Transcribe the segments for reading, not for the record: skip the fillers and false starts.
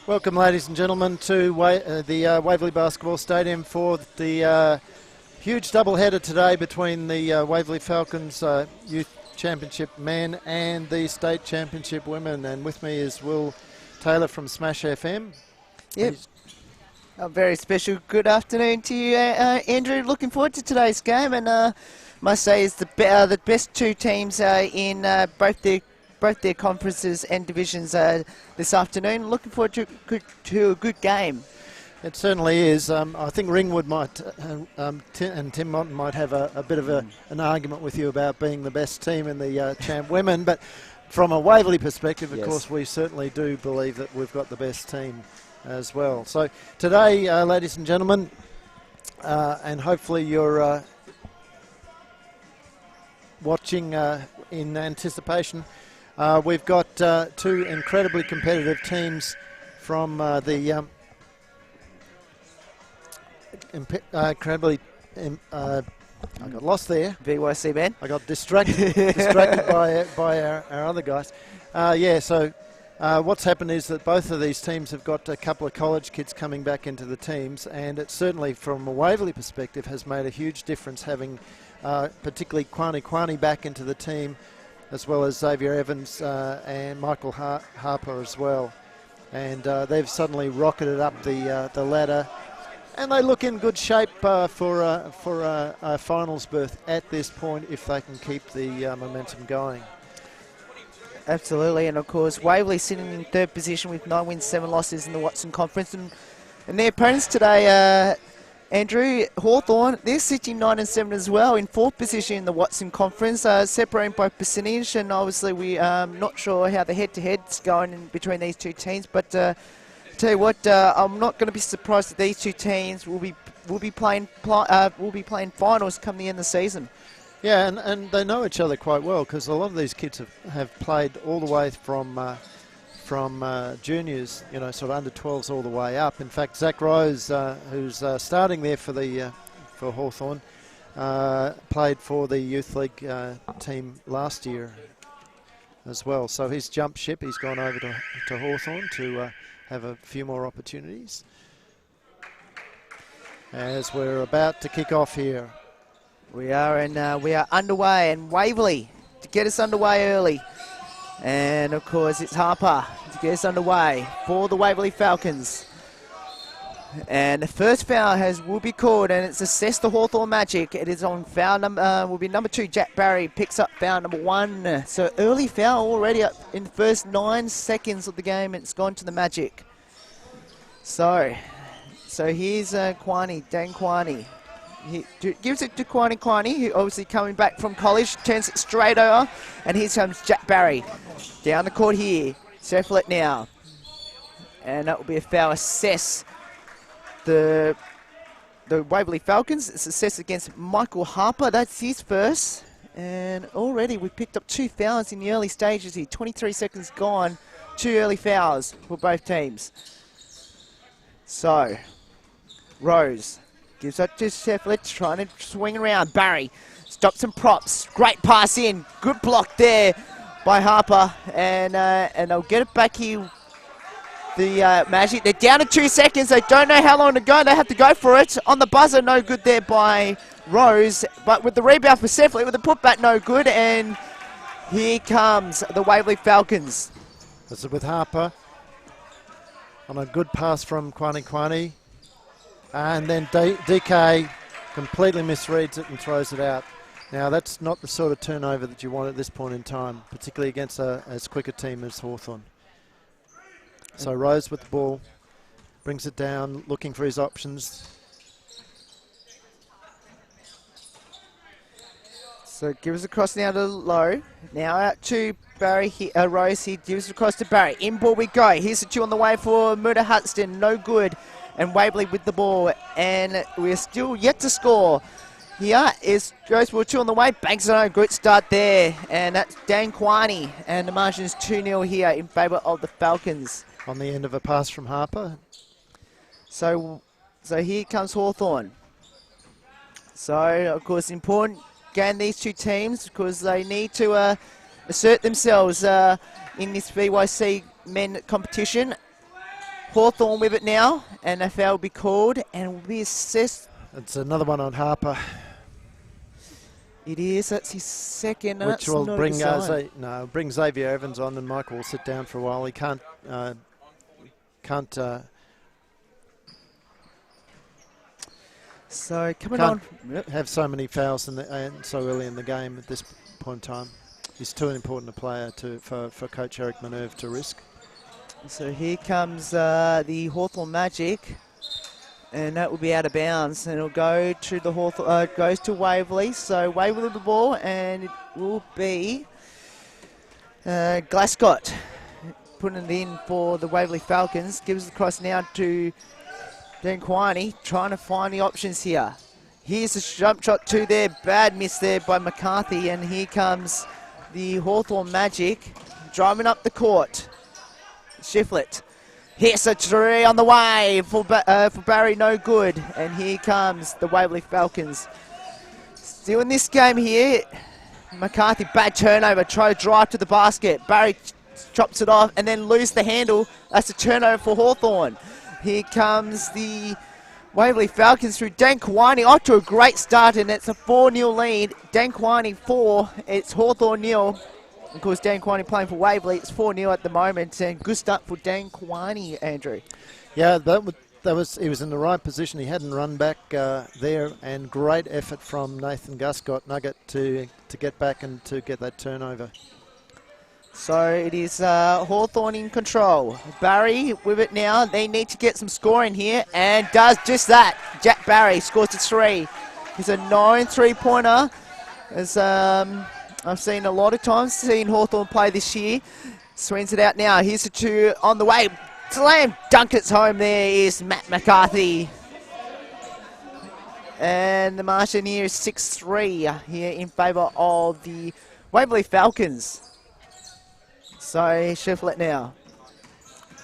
Welcome, ladies and gentlemen, to the Waverley Basketball Stadium for the huge doubleheader today between the Waverley Falcons Youth Championship men and the State Championship women. And with me is Will Taylor from Smash FM. Yep. A very special good afternoon to you, Andrew. Looking forward to today's game, and must say it's the best two teams in both their conferences and divisions this afternoon. Looking forward to a good game. It certainly is. I think Ringwood might and Tim Monton might have a bit of an argument with you about being the best team in the champ women, but from a Waverley perspective, of course, we certainly do believe that we've got the best team as well. So today, ladies and gentlemen, and hopefully you're watching in anticipation, we've got two incredibly competitive teams from the I got lost there. VYC man. I got distracted by our other guys. So what's happened is that both of these teams have got a couple of college kids coming back into the teams, and it certainly, from a Waverley perspective, has made a huge difference having particularly Kwani back into the team, as well as Xavier Evans and Michael Harper as well. And they've suddenly rocketed up the ladder, and they look in good shape for a finals berth at this point if they can keep the momentum going. Absolutely, and of course Waverley sitting in third position with 9 wins, 7 losses in the Watson Conference, and their opponents today, Andrew, Hawthorn, they're sitting 9 and 7 as well in fourth position in the Watson Conference, separating by percentage, and obviously we not sure how the head-to-head's going in between these two teams, but tell you what, I'm not going to be surprised that these two teams will be playing finals come the end of the season. Yeah, and they know each other quite well, because a lot of these kids have played all the way from juniors, sort of under 12s all the way up. In fact, Zach Rose, who's starting there for Hawthorn, played for the youth league team last year as well. So he's jumped ship. He's gone over to Hawthorn to have a few more opportunities. As we're about to kick off here. We are underway, and Waverley to get us underway early. And of course it's Harper to get us underway for the Waverley Falcons. And the first foul will be called, and it's assessed the Hawthorn Magic. It is on foul will be number 2, Jack Barry picks up foul number 1. So early foul already up in the first 9 seconds of the game. It's gone to the Magic. So here's Kwani, Dan Kwani. He gives it to Kwani, who obviously coming back from college, turns it straight over, and here comes Jack Barry. Down the court here, Surflet now. And that will be a foul assess. The Waverley Falcons, it's assessed against Michael Harper, that's his first. And already we've picked up 2 fouls in the early stages here, 23 seconds gone, 2 early fouls for both teams. So, Rose gives that to Surflet, trying to swing around. Barry stops and props. Great pass in. Good block there by Harper. And they'll get it back here. The Magic, they're down to 2 seconds. They don't know how long to go. They have to go for it. On the buzzer, no good there by Rose. But with the rebound for Surflet, with the putback, no good. And here comes the Waverley Falcons. This is with Harper. On a good pass from Kwani. And then DK completely misreads it and throws it out. Now, that's not the sort of turnover that you want at this point in time, particularly against as quick a team as Hawthorn. So Rose with the ball, brings it down, looking for his options. So gives across now to Lowe. Now out to Barry, Rose, he gives across to Barry. In ball we go. Here's the 2 on the way for Muda Hutston, no good. And Waverley with the ball, and we're still yet to score. Here is Joe's ball 2 on the way, banks it on, good start there, and that's Dan Kwani, and the margin is 2-0 here in favour of the Falcons. On the end of a pass from Harper. So here comes Hawthorn. So, of course, important game these two teams, because they need to assert themselves in this VYC men competition. Hawthorn with it now, and a foul will be called and will be assessed. It's another one on Harper. It is. That's his second. Which will bring bring Xavier Evans on, and Michael will sit down for a while. He can't so coming on, have so many fouls and so early in the game at this point in time. He's too important a player for Coach Eric Minerve to risk. So here comes the Hawthorn Magic, and that will be out of bounds, and it'll go to the Hawthorn. Goes to Waverley. So Waverley with the ball, and it will be Glascott putting it in for the Waverley Falcons. Gives it across now to Dan Quiney, trying to find the options here. Here's a jump shot to there, bad miss there by McCarthy, and here comes the Hawthorn Magic driving up the court. Shiflett. Here's a three on the way for Barry, no good. And here comes the Waverley Falcons. Still in this game here. McCarthy, bad turnover, try to drive to the basket. Barry chops it off and then lose the handle. That's a turnover for Hawthorn. Here comes the Waverley Falcons through Dan Kwani. Off to a great start, and it's a 4-0 lead. Dan Kwani 4, it's Hawthorn 0. Of course, Dan Quiney playing for Waverley. It's 4-0 at the moment, and good start for Dan Quiney, Andrew. Yeah, he was in the right position. He hadn't run back there, and great effort from Nathan Nugget to get back and to get that turnover. So it is Hawthorn in control. Barry with it now. They need to get some scoring here, and does just that. Jack Barry scores a 3. He's a 9 3-pointer. As I've seen a lot of times, seen Hawthorn play this year. Swings it out now. Here's a 2 on the way. Slam dunk it's home. There is Matt McCarthy. And the margin here is 6-3 here in favour of the Waverley Falcons. So Shiflett now.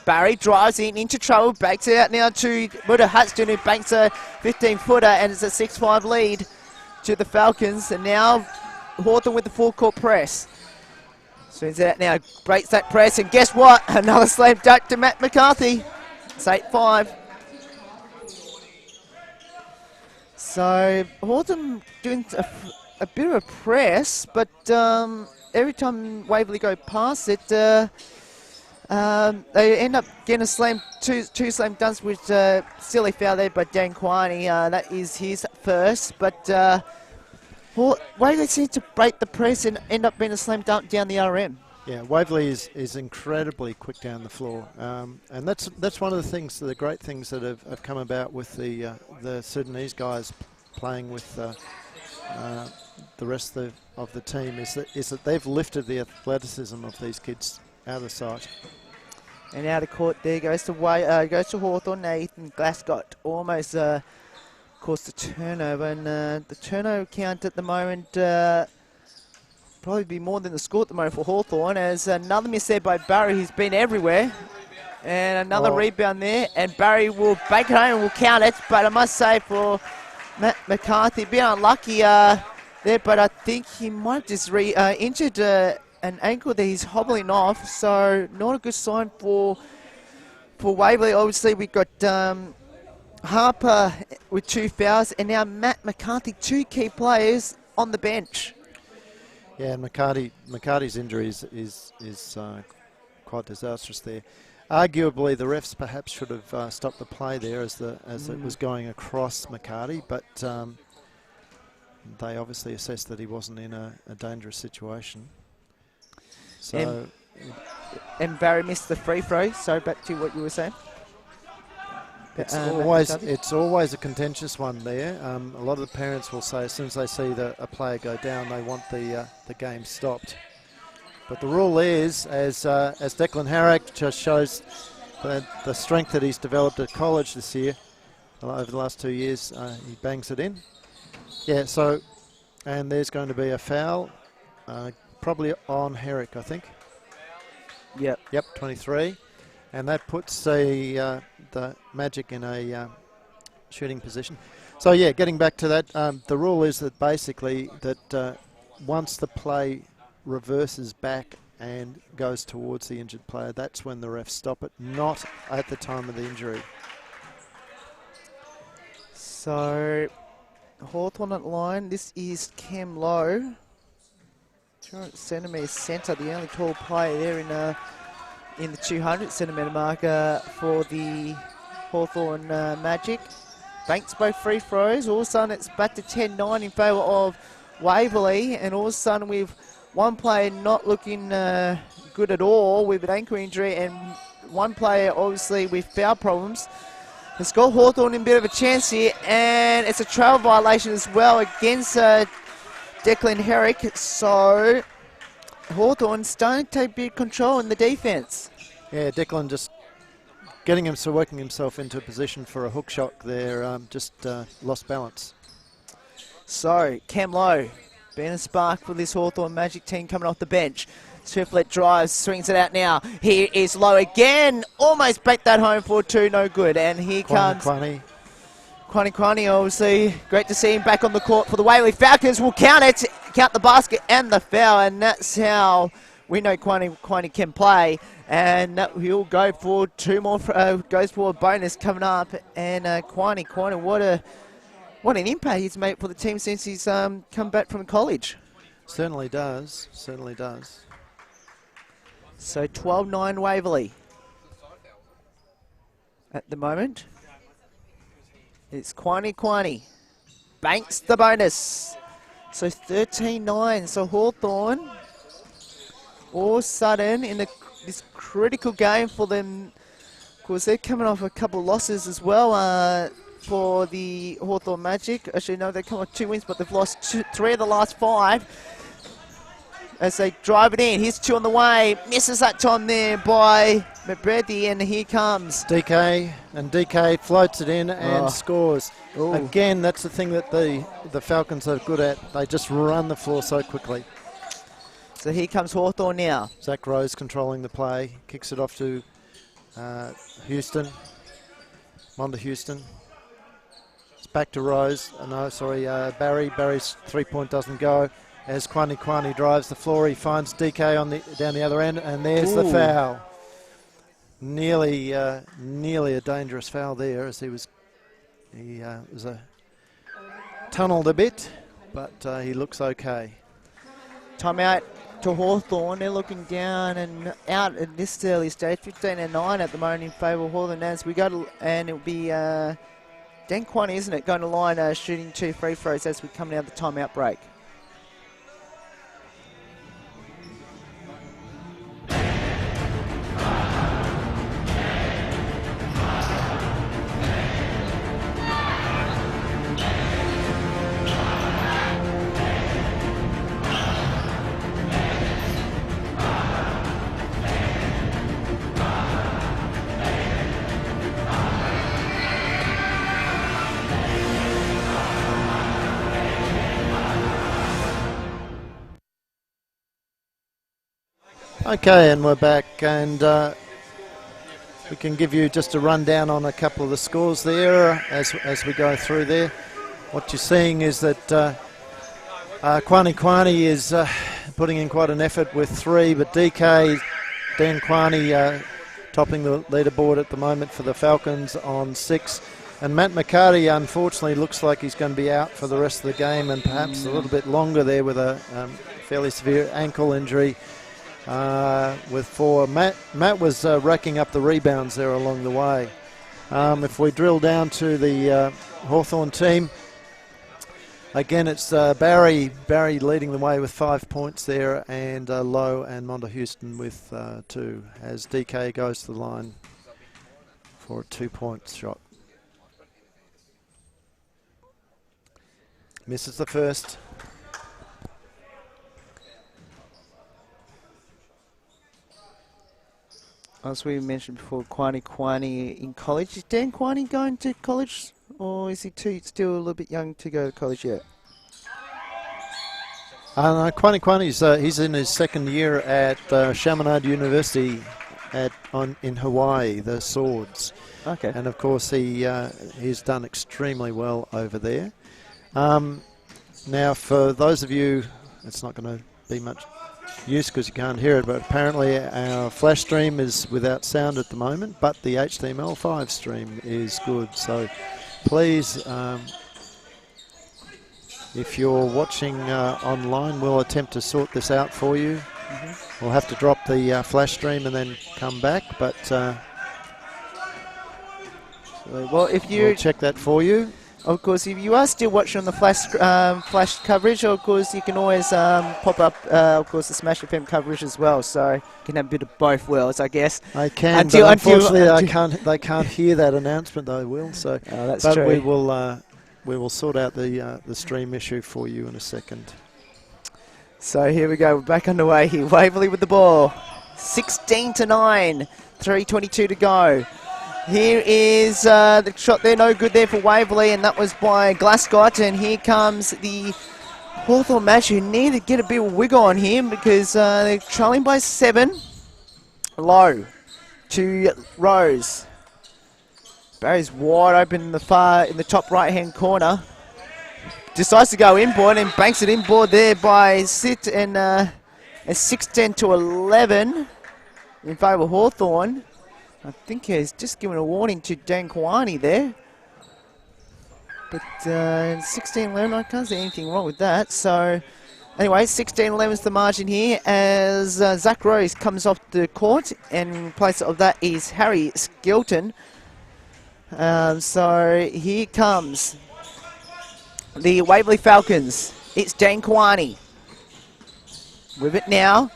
Barry drives into trouble. Banks it out now to Muda Hutchton, who banks a 15-footer, and it's a 6-5 lead to the Falcons. And now Hawthorn with the full court press. Swings it out now, breaks that press, and guess what? Another slam dunk to Matt McCarthy. It's 8-5. So Hawthorn doing a bit of a press, but every time Waverley go past it, they end up getting a slam, two slam dunks with silly foul there by Dan Quiney. That is his first, but Waverley seems to break the press and end up being a slam dunk down the other end. Yeah, Waverley is incredibly quick down the floor, and that's one of the things, the great things that have come about with the Sudanese guys playing with the rest of the team is that they've lifted the athleticism of these kids out of sight. And out of court there goes to Hawthorn. Nathan Glascott almost caused the turnover, and the turnover count at the moment probably be more than the score at the moment for Hawthorn, as another miss there by Barry, who's been everywhere. And another rebound there, and Barry will bank it home and will count it, but I must say for Matt McCarthy, a bit unlucky there, but I think he might just injured an ankle that he's hobbling off, so not a good sign for Waverley. Obviously, we've got Harper with 2 fouls, and now Matt McCarthy, 2 key players on the bench. Yeah, and McCarty's injury is quite disastrous there. Arguably, the refs perhaps should have stopped the play there as it was going across McCarty, but they obviously assessed that he wasn't in a dangerous situation. So, and Barry missed the free throw. So back to what you were saying. It's always a contentious one there. A lot of the parents will say as soon as they see a player go down, they want the game stopped. But the rule is, as Declan Harrick just shows the strength that he's developed at college this year, over the last 2 years, he bangs it in. Yeah, so, and there's going to be a foul, probably on Herrick, I think. Yep. Yep, 23. And that puts the Magic in a shooting position. So, yeah, getting back to that, the rule is that basically that once the play reverses back and goes towards the injured player, that's when the refs stop it, not at the time of the injury. So, Hawthorn at line. This is Cam Lowe. 200 centimetres centre, the only tall player there in the 200 centimetre marker for the Hawthorn Magic. Banks both free throws. All of a sudden it's back to 10-9 in favour of Waverley, and all of a sudden we've one player not looking good at all with an ankle injury, and one player obviously with foul problems. It's got Hawthorn in a bit of a chance here, and it's a travel violation as well against Declan Herrick. So Hawthorn starting to take a bit of control in the defence. Yeah, Declan just getting him, so working himself into a position for a hook shot there, just lost balance. So Cam Lowe being a spark for this Hawthorn Magic team coming off the bench. Swiftlet drives, swings it out now. Here is Lowe again, almost backed that home for two, no good. And here comes Kwani, obviously. Great to see him back on the court for the Waverley Falcons. Will count it, count the basket and the foul, and that's how we know Kwani can play. And he'll go for two more, goes for a bonus coming up. And Kwani, what an impact he's made for the team since he's come back from college. Certainly does, certainly does. So 12-9 Waverley at the moment. It's Kwani. Banks the bonus. So 13-9. So Hawthorn all of a sudden in this critical game for them. Of course, they're coming off a couple of losses as well for the Hawthorn Magic. Actually, no, they come off 2 wins, but they've lost three of the last 5. As they drive it in, here's 2 on the way. Misses that time there by McBreathy, and here comes DK, and DK floats it in and scores. Ooh. Again, that's the thing that the Falcons are good at. They just run the floor so quickly. So here comes Hawthorn now. Zach Rose controlling the play, kicks it off to Houston. Monda Houston. It's back to Rose. Barry. Barry's 3-point doesn't go. As Kwani drives the floor, he finds DK down the other end, and there's the foul. Nearly a dangerous foul there, as he was tunneled a bit, but he looks okay. Timeout to Hawthorn. They're looking down and out at this early stage. 15-9 at the moment in favour of Hawthorn as we go to, and it'll be Dan Kwani, isn't it, going to line shooting 2 free throws as we come out of the timeout break. Okay, and we're back, and we can give you just a rundown on a couple of the scores there as we go through there. What you're seeing is that Kwani is putting in quite an effort with 3, but Dan Kwani topping the leaderboard at the moment for the Falcons on 6. And Matt McCarty, unfortunately, looks like he's going to be out for the rest of the game, and perhaps a little bit longer there with a fairly severe ankle injury. With 4. Matt was racking up the rebounds there along the way. If we drill down to the Hawthorn team, again it's Barry leading the way with 5 points there, and Lowe and Monda Houston with 2, as DK goes to the line for a 2-point shot. Misses the first. As we mentioned before, Kwani in college. Is Dan Kwani going to college, or is he still a little bit young to go to college yet? No, Kwani, he's in his second year at Chaminade University in Hawaii, the Swords. Okay. And of course he's done extremely well over there. Now for those of you, it's not going to be much use because you can't hear it, but apparently our flash stream is without sound at the moment, but the HTML5 stream is good. So please, if you're watching online, we'll attempt to sort this out for you. We'll have to drop the flash stream and then come back, but well, if you we'll check that for you. Of course, if you are still watching on the flash coverage, of course, you can always pop up, of course, the Smash FM coverage as well. So you can have a bit of both worlds, I guess. They can, but unfortunately, they can't hear that announcement, though, Will. So, that's but true. we will sort out the stream issue for you in a second. So here we go. We're back underway here. Waverley with the ball. 16-9. 3:22 to go. Here is the shot there, no good there for Waverley, and that was by Glascott. And here comes the Hawthorn match, who need to get a bit of wiggle on him because they're trailing by 7. Low to Rose. Barry's wide open in the top right-hand corner. Decides to go inboard and banks it inboard there by Sit, and it's 16-11 in favour of Hawthorn. I think he's just given a warning to Dan Kwani there. But 16-11, I can't see anything wrong with that. So anyway, 16-11 is the margin here as Zach Rose comes off the court, and in place of that is Harry Skelton. So here comes the Waverley Falcons. It's Dan Kwani with it now.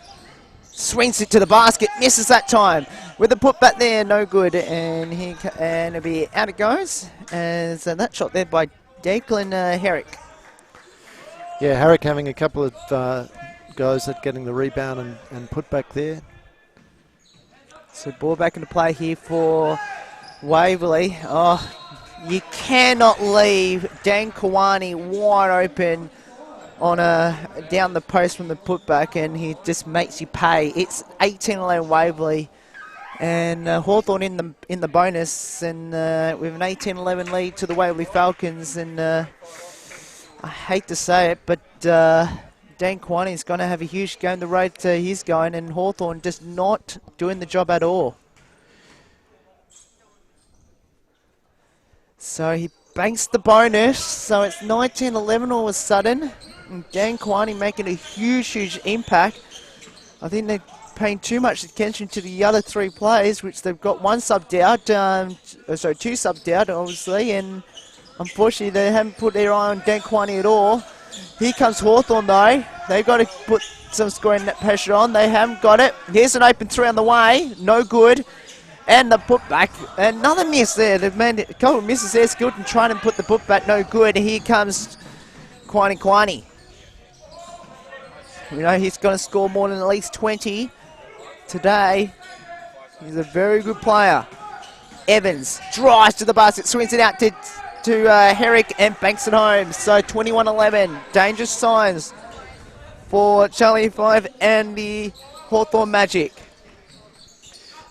Swings it to the basket, misses that time. With the putback there, no good, and it'll be out it goes. As that shot there by Declan Herrick. Yeah, Herrick having a couple of goes at getting the rebound and put back there. So ball back into play here for Waverley. Oh, you cannot leave Dan Kwani wide open on down the post from the putback, and he just makes you pay. It's 18-11 Waverley. And Hawthorn in the bonus, and with an 18-11 lead to the Waverley Falcons. And I hate to say it, but Dan Kwani is going to have a huge game the road he's going, and Hawthorn just not doing the job at all. So he banks the bonus, so it's 19-11 all of a sudden. And Dan Kwani making a huge impact. I think they're paying too much attention to the other 3 players, which they've got 1 subbed out, 2 subbed out, obviously, and unfortunately they haven't put their eye on Dan Kwani at all. Here comes Hawthorn though. They've got to put some scoring net pressure on. They haven't got it. Here's an open 3 on the way, no good. And the putback, another miss there. They've made a couple of misses there. Skilton trying to put the putback, no good. Here comes Kwani. You know, he's going to score more than at least 20 today. He's a very good player. Evans drives to the basket, swings it out to Herrick and banks it home. So 21-11, dangerous signs for Charlie Fife and the Hawthorn Magic.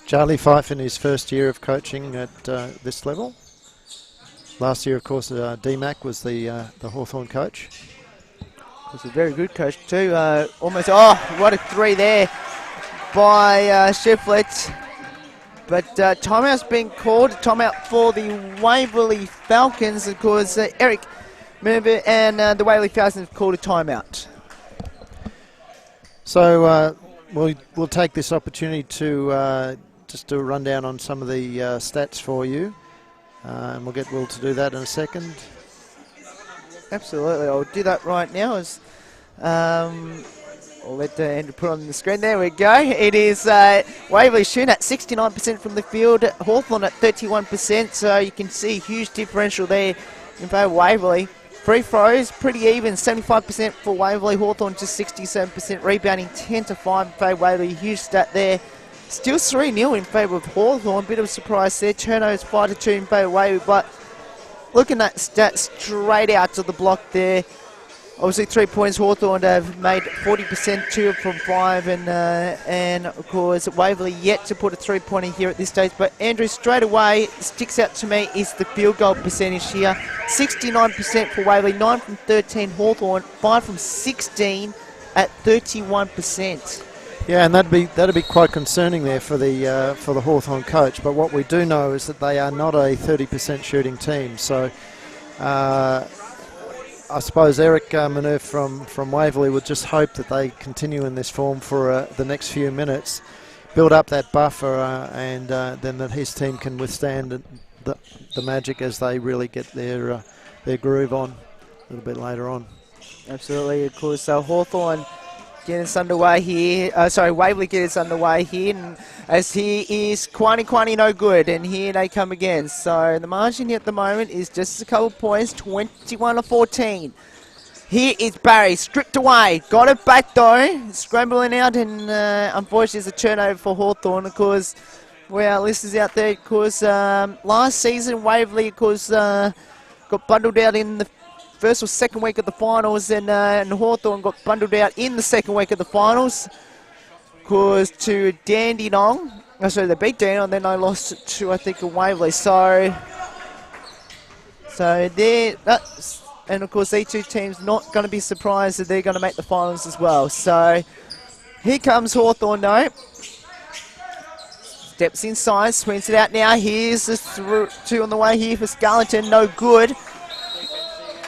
Charlie Fife in his first year of coaching at this level. Last year, of course, D-Mac was the Hawthorn coach. He's a very good coach too. What a 3 there by Shiflett. But timeout's been called. Timeout for the Waverley Falcons. Of course, Eric Merber and the Waverley Falcons have called a timeout. So we'll take this opportunity to just do a rundown on some of the stats for you. And we'll get Will to do that in a second. Absolutely, I'll do that right now. I'll let Andrew put on the screen. There we go. It is Waverley shooting at 69% from the field, Hawthorn at 31%. So you can see a huge differential there in favour of Waverley. Free throws, pretty even, 75% for Waverley. Hawthorn just 67%. Rebounding 10-5 in favour of Waverley. Huge stat there. Still 3-0 in favour of Hawthorn. Bit of a surprise there. Turnovers 5-2 in favour of Waverley, but looking at stats straight out to the block there. Obviously 3 points. Hawthorn have made 40%, 2 from 5, and of course Waverley yet to put a 3-pointer here at this stage. But Andrew, straight away sticks out to me is the field goal percentage here. 69% for Waverley, 9 from 13 Hawthorn, 5 from 16 at 31%. Yeah, and that'd be quite concerning there for the Hawthorn coach. But what we do know is that they are not a 30% shooting team. So I suppose Eric Maneuf from Waverley would just hope that they continue in this form for the next few minutes, build up that buffer, and then that his team can withstand the magic as they really get their groove on a little bit later on. Absolutely, of course. So Hawthorn getting us underway here. Waverley getting us underway here. And as he is Kwani no good. And here they come again. So the margin here at the moment is just a couple points, 21-14. Here is Barry, stripped away. Got it back though. Scrambling out, and unfortunately it's a turnover for Hawthorn. Of course, where our listeners out there, of course, last season Waverley, of course, got bundled out in the first or second week of the finals, and Hawthorn got bundled out in the second week of the finals. Of course, to Dandenong. Sorry, they beat Dandenong, then they lost to, I think, Waverley. So there, and of course, these two teams not going to be surprised that they're going to make the finals as well. So here comes Hawthorn though. Steps inside, swings it out now. Here's the two on the way here for Scarlington, no good.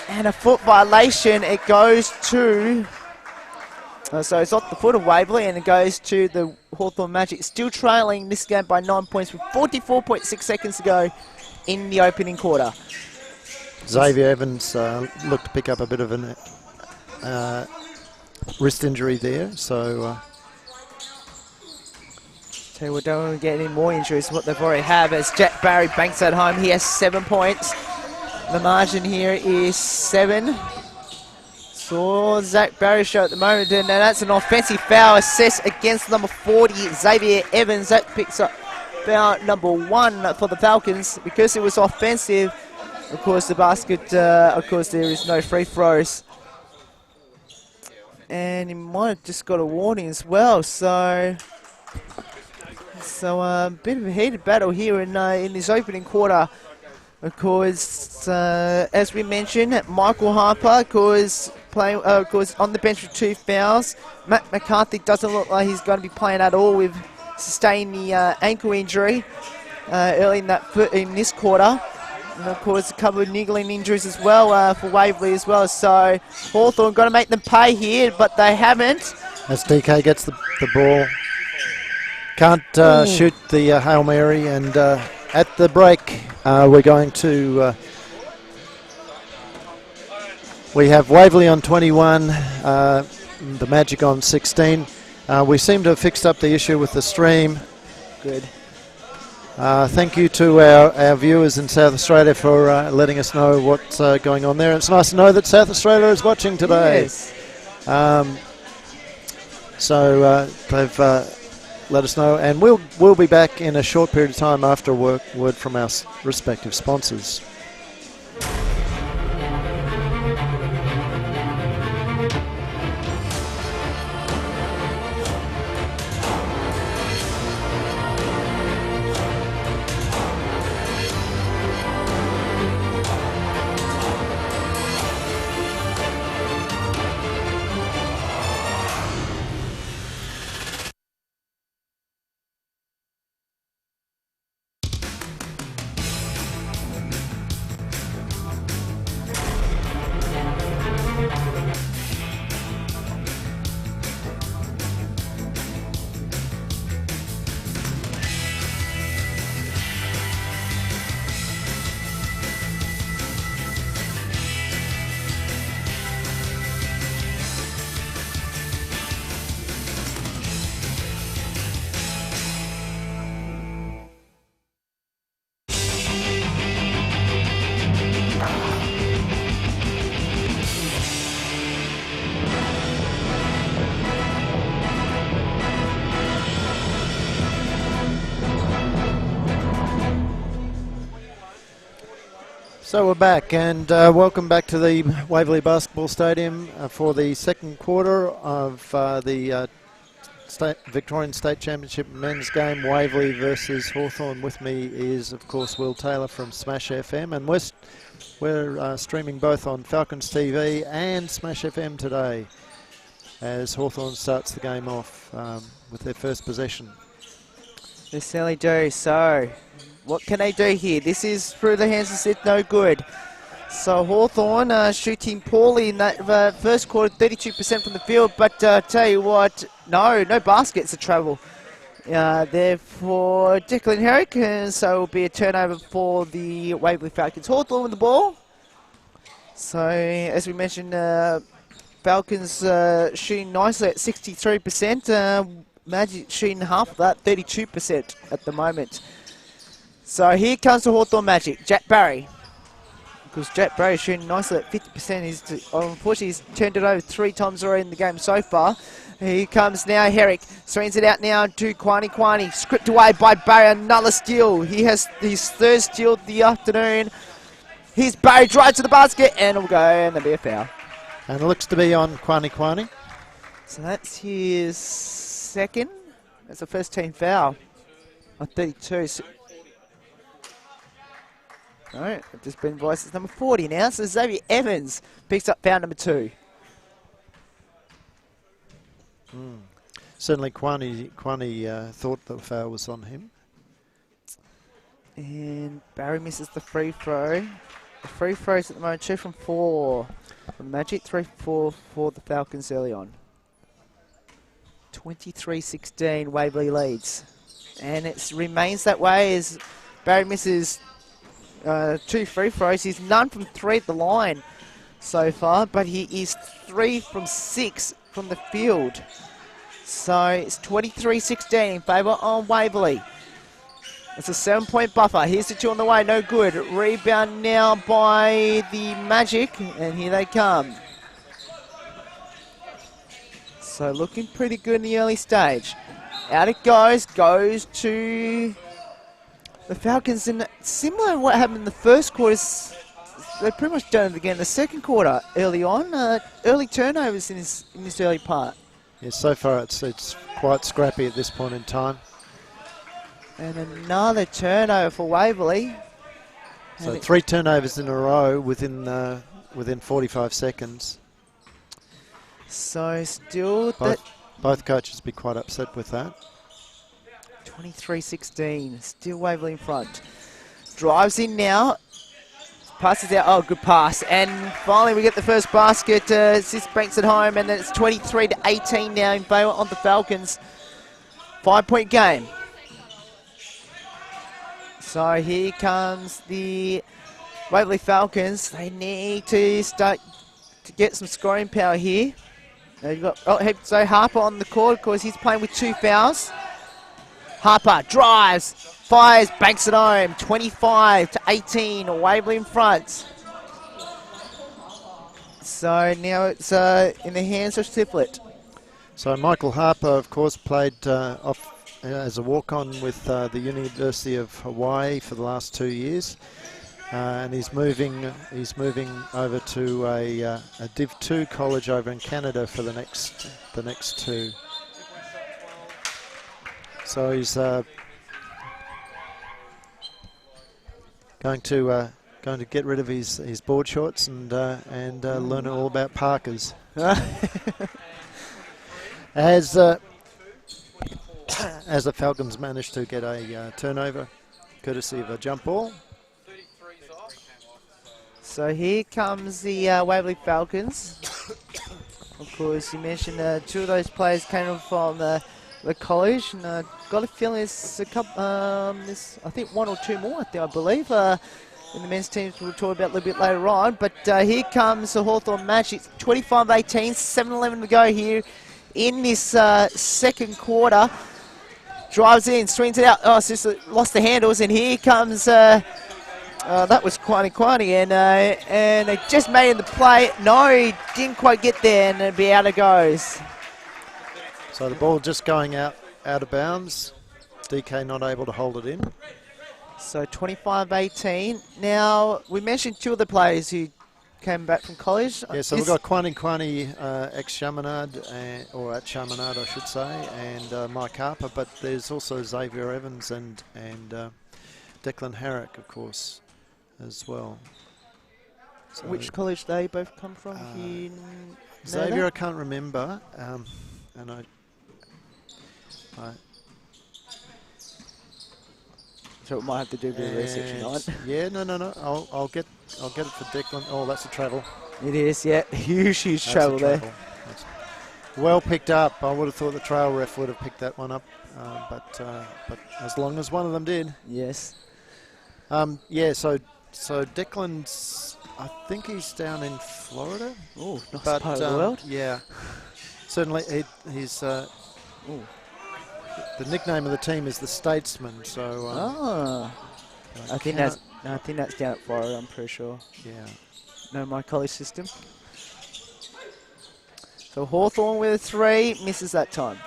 And a foot violation, it goes to, so it's off the foot of Waverley, and it goes to the Hawthorn Magic. Still trailing this game by 9 points with 44.6 seconds to go in the opening quarter. Xavier Evans looked to pick up a bit of an wrist injury there, so... So we don't want to get any more injuries than what they've already have, as Jack Barry banks at home. He has 7 points. The margin here is 7. So Zach Barry show at the moment, and that's an offensive foul assessed against number 40, Xavier Evans. That picks up foul number 1 for the Falcons. Because it was offensive, of course, the basket, of course, there is no free throws. And he might have just got a warning as well, so a bit of a heated battle here in this opening quarter. Of course, as we mentioned, Michael Harper, of course, playing, on the bench with 2 fouls. Matt McCarthy doesn't look like he's going to be playing at all. We've sustained the ankle injury early in this quarter. And of course, a couple of niggling injuries as well for Waverley as well. So Hawthorn got to make them pay here, but they haven't. As DK gets the ball, can't shoot the Hail Mary, and at the break we're going to we have Waverley on 21, the Magic on 16. We seem to have fixed up the issue with the stream. Good. Thank you to our viewers in South Australia for letting us know what's going on there. It's nice to know that South Australia is watching today. Yes. So they've let us know, and we'll be back in a short period of time after a word from our respective sponsors. So we're back, and welcome back to the Waverley Basketball Stadium for the second quarter of the Victorian State Championship men's game, Waverley versus Hawthorn. With me is, of course, Will Taylor from Smash FM, and we're streaming both on Falcons TV and Smash FM today. as Hawthorn starts the game off with their first possession. They certainly do. So, what can they do here? This is through the hands of Sid, no good. So Hawthorn shooting poorly in that first quarter, 32% from the field. But tell you what, no baskets of trouble there for Declan Herrick. And so it will be a turnover for the Waverley Falcons. Hawthorn with the ball. So as we mentioned, Falcons shooting nicely at 63%. Magic shooting half of that, 32% at the moment. So here comes the Hawthorn Magic, Jack Barry. Because Jack Barry is shooting nicely at 50%. Unfortunately, he's turned it over 3 times already in the game so far. Here comes now Herrick. Swings it out now to Kwani. Script away by Barry. Another steal. He has his 3rd steal of the afternoon. Here's Barry, drives to the basket, and it'll go, and there'll be a foul. And it looks to be on Kwani. So that's his 2nd. That's the first team foul on 32. So no, I've just been advised it's number 40 now. So Xavier Evans picks up foul number 2. Certainly Kwani thought the foul was on him. And Barry misses the free throw. The free throws at the moment 2 from 4 from the Magic, 3 for 4 for the Falcons early on. 23-16, Waverley leads. And it remains that way as Barry misses 2 free throws. He's none from 3 at the line so far, but he is 3 from 6 from the field. So it's 23-16 in favour on Waverley. It's a 7-point buffer. Here's the 2 on the way, no good. Rebound now by the Magic, and here they come. So looking pretty good in the early stage. Out it goes to the Falcons, and similar to what happened in the first quarter, they've pretty much done it again in the second quarter early on. Early turnovers in this early part. Yeah, so far it's quite scrappy at this point in time. And another turnover for Waverley. So 3 turnovers in a row within 45 seconds. So still both coaches be quite upset with that. 23-16, still Waverley in front. Drives in now, passes out, oh good pass. And finally we get the first basket, Sis banks it home, and then it's 23-18 now in favour of the Falcons. 5-point game. So here comes the Waverley Falcons. They need to start to get some scoring power here. They've got so Harper on the court, of course he's playing with 2 fouls. Harper drives, fires, banks it home. 25-18, Waverley in front. So now it's in the hands of Stiflett. So Michael Harper, of course, played off as a walk-on with the University of Hawaii for the last 2 years, and he's moving over to a Div 2 college over in Canada for the next 2. So he's going to get rid of his board shorts and learn all about Parkers. As the Falcons managed to get a turnover, courtesy of a jump ball. So here comes the Waverley Falcons. Of course, you mentioned 2 of those players came from the college, and got a feeling there's a couple. There's I think 1 or 2 more, I believe. In the men's teams we'll talk about a little bit later on. But here comes the Hawthorn match. It's 25-18, 7-11 to go here in this second quarter. Drives in, swings it out. Oh, it's just lost the handles, and here comes. That was Kwani, and they just made the play. No, he didn't quite get there, and it'd be out it goes. So the ball just going out of bounds. DK not able to hold it in. So 25-18. Now, we mentioned 2 of the players who came back from college. Yeah, so we've got Kwani ex-Chaminade, or at Chaminade I should say, and Mike Harper, but there's also Xavier Evans and Declan Herrick, of course, as well. So which college they both come from? Xavier, I can't remember. And I So it might have to do with the research tonight. Yeah, no. I'll get it for Declan. Oh, that's a travel. It is, yeah. Huge travel there. That's well picked up. I would have thought the trail ref would have picked that one up, but as long as one of them did. Yes. Yeah. So Declan's. I think he's down in Florida. Oh, nice part of the world. Yeah. Certainly, he's. The nickname of the team is the Statesman. So. I think that's down at Florida. I'm pretty sure. Yeah. No, my college system. So Hawthorn with a 3, misses that time.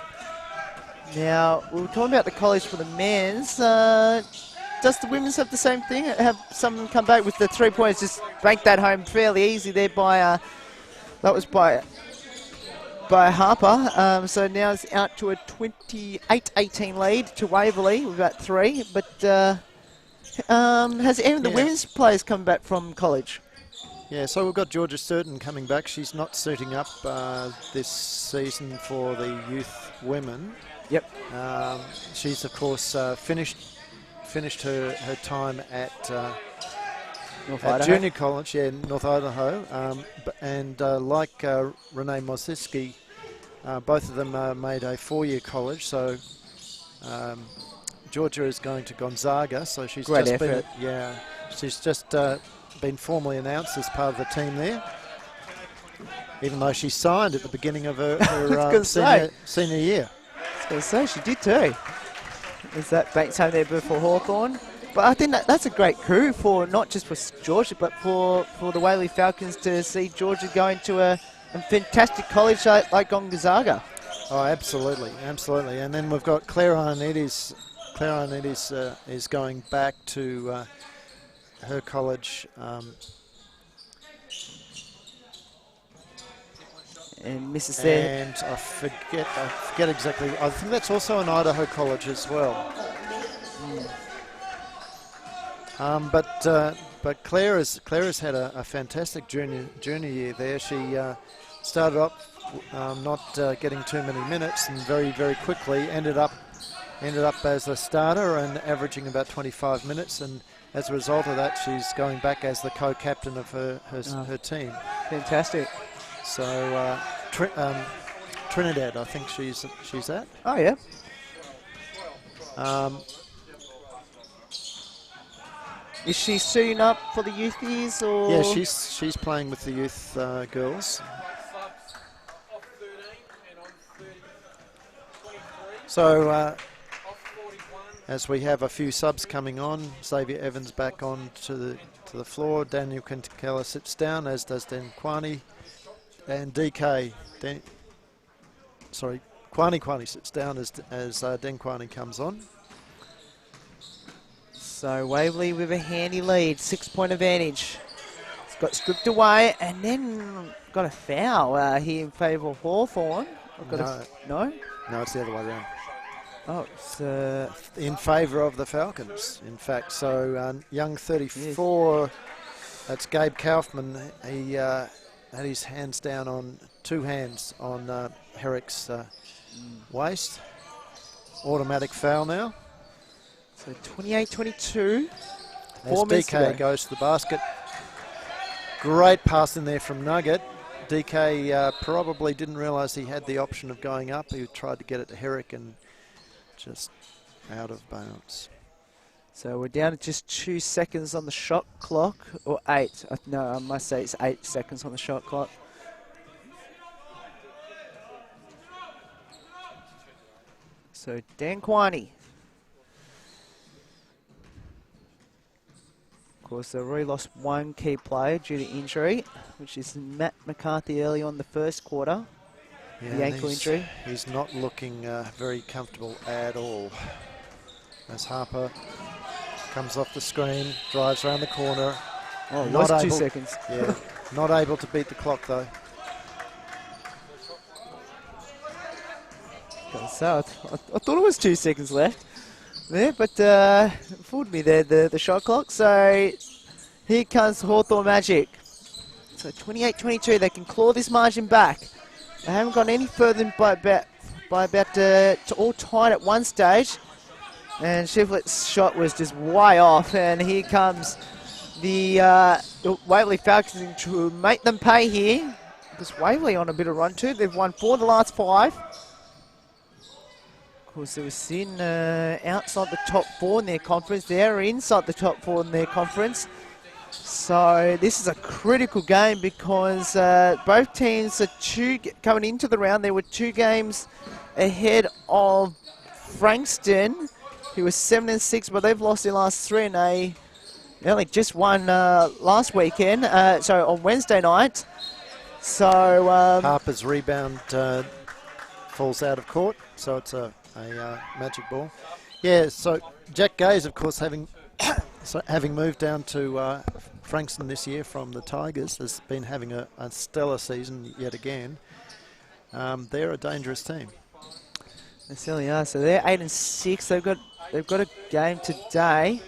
Now, we were talking about the college for the men's. Does the women's have the same thing? Have someone come back with the 3 points, just bank that home fairly easy there by, that was by Harper. So now it's out to a 28-18 lead to Waverley with about 3. But has any of the women's players come back from college? Yeah, so we've got Georgia Sturton coming back. She's not suiting up this season for the youth women. Yep. She's, of course, finished her time at junior college, North Idaho. And like Renee Mosiski, both of them made a 4-year college. So Georgia is going to Gonzaga. So she's great just effort. She's just been formally announced as part of the team there, even though she signed at the beginning of her senior year. I was going to say, she did too. There's that banks home there for Hawthorn. But I think that's a great coup for not just for Georgia, but for the Waverley Falcons to see Georgia going to a fantastic college like Gonzaga. Oh, absolutely. And then we've got Claire Ioannidis. Claire Ioannidis is going back to her college. And Mrs. there. And I forget exactly. I think that's also an Idaho college as well. But Claire has had a fantastic junior year there. She started up not getting too many minutes, and very quickly ended up as a starter and averaging about 25 minutes. And as a result of that, she's going back as the co-captain of her team. Fantastic. So Trinidad, I think she's at. Oh yeah. Is she suiting up for the youthies, or? Yeah, she's playing with the youth girls. So as we have a few subs coming on, Xavier Evans back on to the floor. Daniel Kentakela sits down, as does Den Kwani, and DK. Kwani sits down as Den Kwani comes on. So Waverley with a handy lead, 6-point advantage. It's got stripped away and then got a foul here in favour of Hawthorn. No, it's the other way around. Oh, it's in favour of the Falcons, in fact. So young 34, that's Gabe Kaufman. He had his hands down on Herrick's waist. Automatic foul now. So 28-22. As DK goes to the basket. Great pass in there from Nugget. DK probably didn't realise he had the option of going up. He tried to get it to Herrick and just out of bounds. So we're down to just 2 seconds on the shot clock, or 8. No, I must say it's 8 seconds on the shot clock. So Dan Kwani. Of course, they've already lost one key player due to injury, which is Matt McCarthy early on the first quarter. The ankle injury. He's not looking very comfortable at all. As Harper comes off the screen, drives around the corner. Oh, lost 2 seconds. Yeah, not able to beat the clock though. So I thought it was 2 seconds left there, but fooled me there, the shot clock. So here comes Hawthorn Magic. So 28-22, they can claw this margin back. They haven't gone any further than by about all tied at one stage. And Shiflett's shot was just way off, and here comes the Waverley Falcons to make them pay here. Because Waverley on a bit of run too. They've won 4 of the last 5. Of course, they were sitting outside the top 4 in their conference. They're inside the top 4 in their conference. So this is a critical game because both teams are coming into the round. There were 2 games ahead of Frankston, who was 7-6, but they've lost their last 3, and they only just won last weekend. So on Wednesday night. So Harper's rebound falls out of court, so it's a magic ball. Yeah. So Jack Gaze, of course, having moved down to Frankston this year from the Tigers, has been having a stellar season yet again. They're a dangerous team. They certainly are. So they're 8-6. They've got a game today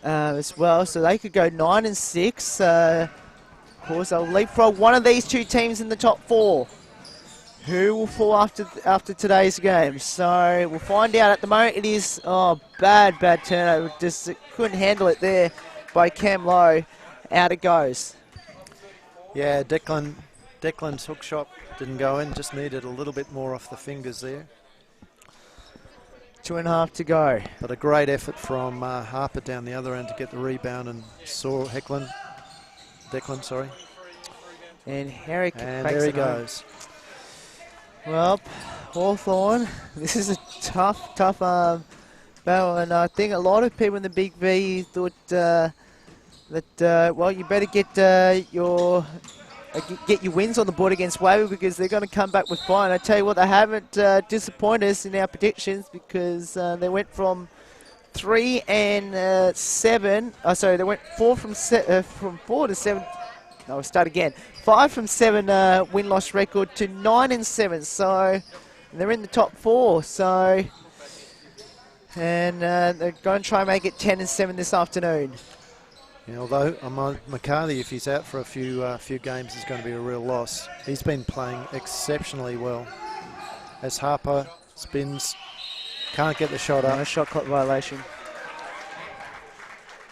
as well, so they could go 9-6. Of course, they'll leapfrog one of these 2 teams in the top 4. Who will fall after today's game? So we'll find out. At the moment, it is bad turnover. Just couldn't handle it there by Cam Lowe. Out it goes. Yeah, Declan's hook shot didn't go in. Just needed a little bit more off the fingers there. 2.5 to go. But a great effort from Harper down the other end to get the rebound, and saw Declan, sorry. And Herrick and makes there he it home. goes. Well, Hawthorn, this is a tough battle, and I think a lot of people in the Big V thought that well, you better get your wins on the board against Waverley, because they're going to come back with fire. And I tell you what, they haven't disappointed us in our predictions, because they went from 3 and 7. Sorry, they went 4 from 4 to 7. No, we'll start again. 5 from 7 win-loss record to 9 and 7. So they're in the top 4. So they're going to try and make it 10 and 7 this afternoon. Yeah, although McCarthy, if he's out for a few games, is going to be a real loss. He's been playing exceptionally well. As Harper spins, can't get the shot up. No shot clock violation.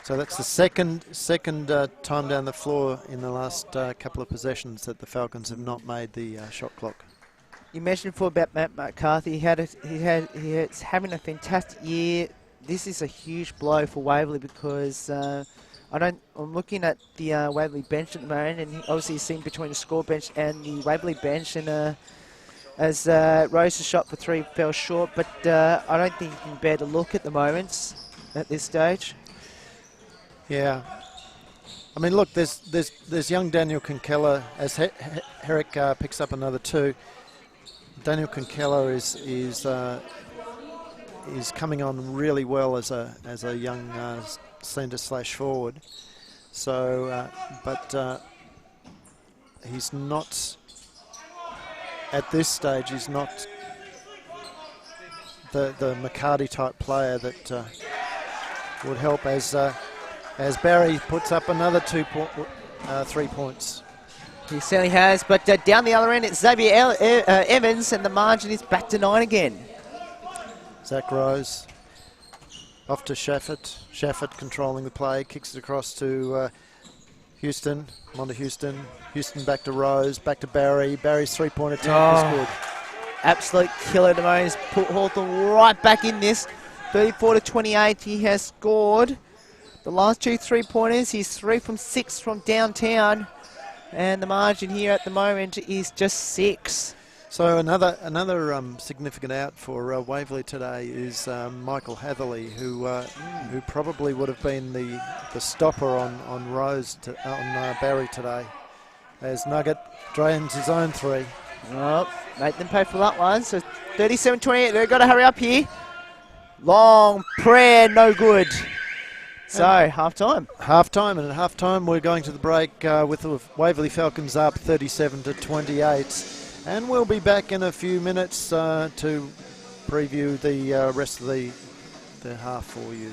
So that's the second time down the floor in the last couple of possessions that the Falcons have not made the shot clock. You mentioned before about Matt McCarthy. He's having a fantastic year. This is a huge blow for Waverley, because I'm looking at the Waverley bench at the moment, and obviously he's seen between the score bench and the Waverley bench, and as Rose's shot for 3 fell short, but I don't think he can bear to look at the moment at this stage. Yeah. I mean, look, there's young Daniel Kinkella, as Herrick picks up another 2. Daniel Kinkella is coming on really well as a young centre/forward. So, but he's not at this stage. He's not the McCarty type player that would help as Barry puts up another 3 points. He certainly has, but down the other end it's Xavier Evans, and the margin is back to 9 again. Zach Rose off to Shafford. Shafford controlling the play, kicks it across to Houston. On to Houston. Houston back to Rose, back to Barry. Barry's 3-point attempt is good. Absolute killer at the moment. He's put Hawthorn right back in this. 34-28. He has scored the last 2 3-pointers. He's 3 from 6 from downtown. And the margin here at the moment is just 6. So another significant out for Waverley today is Michael Hatherley, who probably would have been the stopper on Rose on Barry today, as Nugget drains his own 3. Well, make them pay for that one. So 37-28. They've got to hurry up here. Long prayer, no good. So, half-time. Half-time, and at half-time we're going to the break with the Waverley Falcons up 37-28. And we'll be back in a few minutes to preview the rest of the half for you.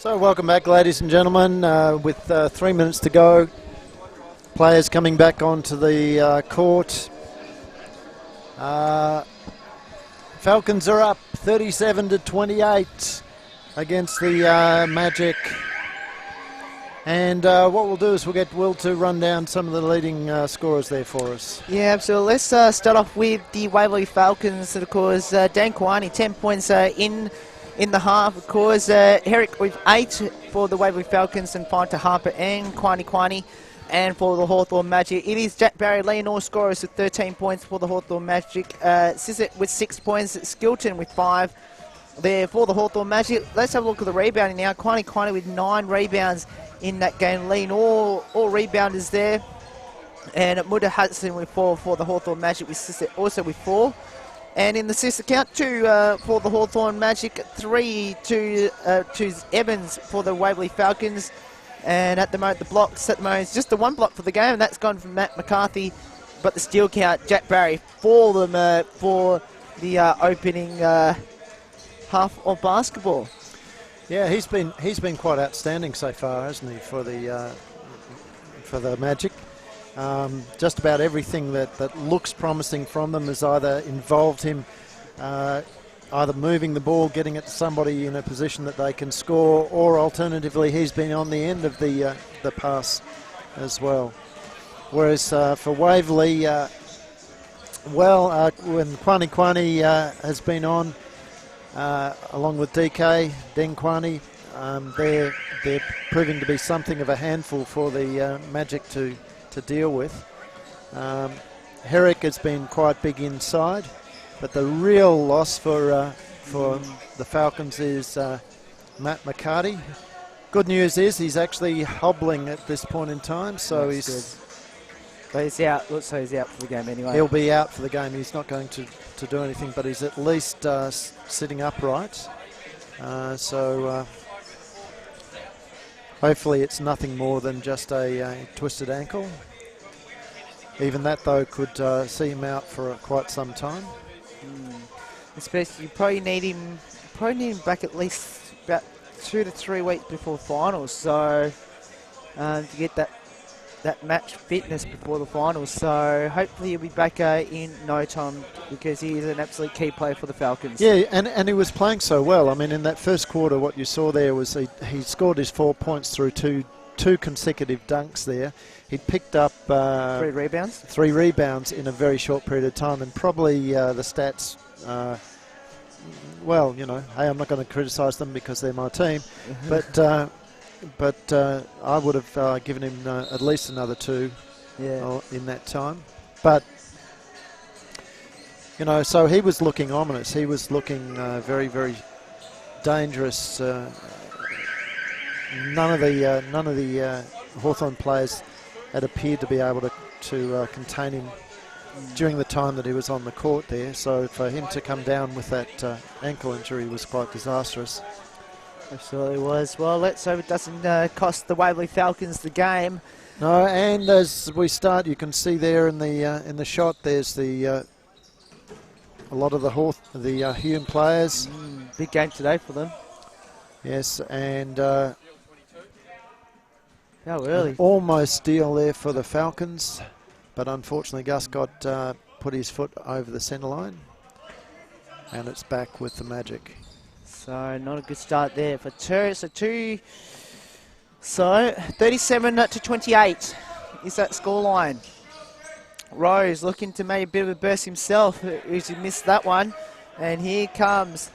So welcome back, ladies and gentlemen, with 3 minutes to go. Players coming back onto the court. Falcons are up 37-28 against the Magic. And what we'll do is we'll get Will to run down some of the leading scorers there for us. Yeah, absolutely. Let's start off with the Waverley Falcons. Of course, Dan Kwani, 10 points in the half. Of course, Herrick with 8 for the Waverley Falcons and 5 to Harper and Kwani. And for the Hawthorn Magic, it is Jack Barry, Leonore scorers with 13 points for the Hawthorn Magic. Sissett with 6 points, Skilton with 5 there for the Hawthorn Magic. Let's have a look at the rebounding now. Kwani with 9 rebounds in that game. Leonore, all rebounders there. And Muda Hudson with 4 for the Hawthorn Magic, with Sissett also with 4. And in the assist account, 2 for the Hawthorn Magic, 3 to Evans for the Waverley Falcons. And at the moment, the blocks at the moment is just the 1 block for the game, and that's gone from Matt McCarthy. But the steal count, Jack Barry for them for the opening half of basketball. Yeah, he's been quite outstanding so far, hasn't he, for the Magic. Just about everything that looks promising from them has either involved him either moving the ball, getting it to somebody in a position that they can score, or alternatively he's been on the end of the pass as well. Whereas for Waverley, when Kwani has been on, along with DK, Den Kwani, they're proving to be something of a handful for the Magic to deal with. Herrick has been quite big inside. But the real loss for the Falcons is Matt McCarty. Good news is he's actually hobbling at this point in time, so That's good. But he's out. Looks like he's out for the game anyway. He'll be out for the game. He's not going to do anything, but he's at least sitting upright. So hopefully it's nothing more than just a twisted ankle. Even that, though, could see him out for quite some time. Especially, you probably need him back at least about 2 to 3 weeks before finals. So to get that match fitness before the finals. So hopefully he'll be back in no time, because he is an absolute key player for the Falcons. Yeah, and he was playing so well. I mean, in that first quarter, what you saw there was he scored his 4 points through two consecutive dunks there. He picked up 3 rebounds. 3 rebounds in a very short period of time, and probably the stats. Well, you know, hey, I'm not going to criticise them because they're my team, but I would have given him at least another 2 in that time. But you know, so he was looking ominous. He was looking very, very dangerous. None of the Hawthorn players had appeared to be able to contain him during the time that he was on the court there. So for him to come down with that ankle injury was quite disastrous. Absolutely was. Well, let's hope it doesn't cost the Waverley Falcons the game. No, and as we start, you can see there in the shot, there's a lot of the Hume players. Big game today for them. Yes, and how early? Almost steal there for the Falcons, but unfortunately Gus got put his foot over the centre line, and it's back with the Magic. So not a good start there for two. So 37-28 is that scoreline. Rose looking to make a bit of a burst himself, who's missed that one, and here comes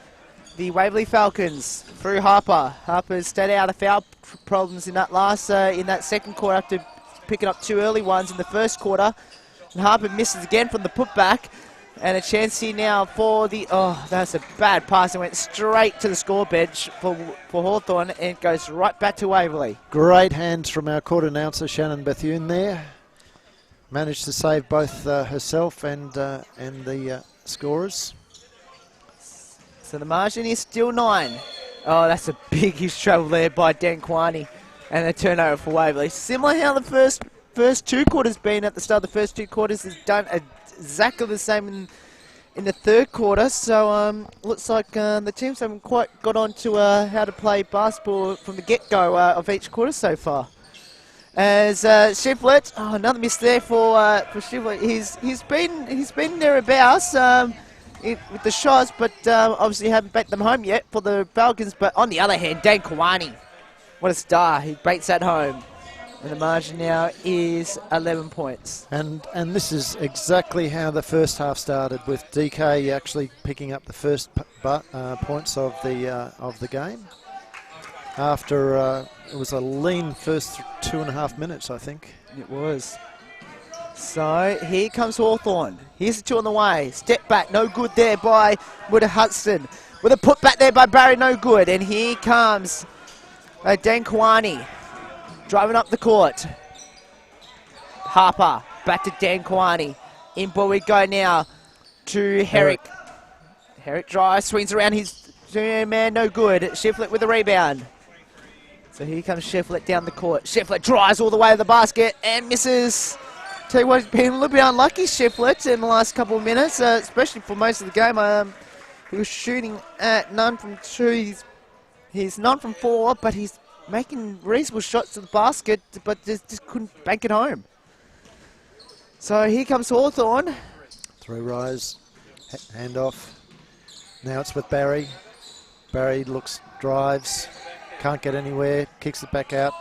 the Waverley Falcons through Harper. Harper stayed out of foul problems in that second quarter after picking up 2 early ones in the first quarter. And Harper misses again from the putback. And a chance here now for the... Oh, that's a bad pass. It went straight to the score bench for Hawthorn, and it goes right back to Waverley. Great hands from our court announcer, Shannon Bethune there. Managed to save both herself and the scorers. So the margin is still 9. Oh, that's a big huge trouble there by Dan Kwani. And a turnover for Waverley. Similar how the first 2 quarters been at the start of the first 2 quarters has done exactly the same in the third quarter. So looks like the teams haven't quite got on to how to play basketball from the get-go of each quarter so far. As Shiflett, another miss there for Shiflett. He's been thereabouts with the shots, but obviously haven't backed them home yet for the Falcons. But on the other hand, Dan Kawani, what a star! He baits that home, and the margin now is 11 points. And this is exactly how the first half started, with DK actually picking up the first points of the game. After it was a lean first 2.5 minutes, I think. It was. So here comes Hawthorn. Here's the two on the way. Step back, no good there by Wood Hudson. With a put back there by Barry, no good. And here comes Dan Kawani driving up the court. Harper back to Dan Kawani. In ball we go now to Herrick. Herrick drives, swings around his man, no good. Shiflett with the rebound. So here comes Shiflett down the court. Shiflett drives all the way to the basket and misses. Tell you what, he's been a little bit unlucky, Shiflett, in the last couple of minutes, especially for most of the game. He was shooting at none from two. He's none from four, but he's making reasonable shots to the basket, but just couldn't bank it home. So here comes Hawthorn. Through Rose, hand off. Now it's with Barry. Barry looks, drives. Can't get anywhere, kicks it back out.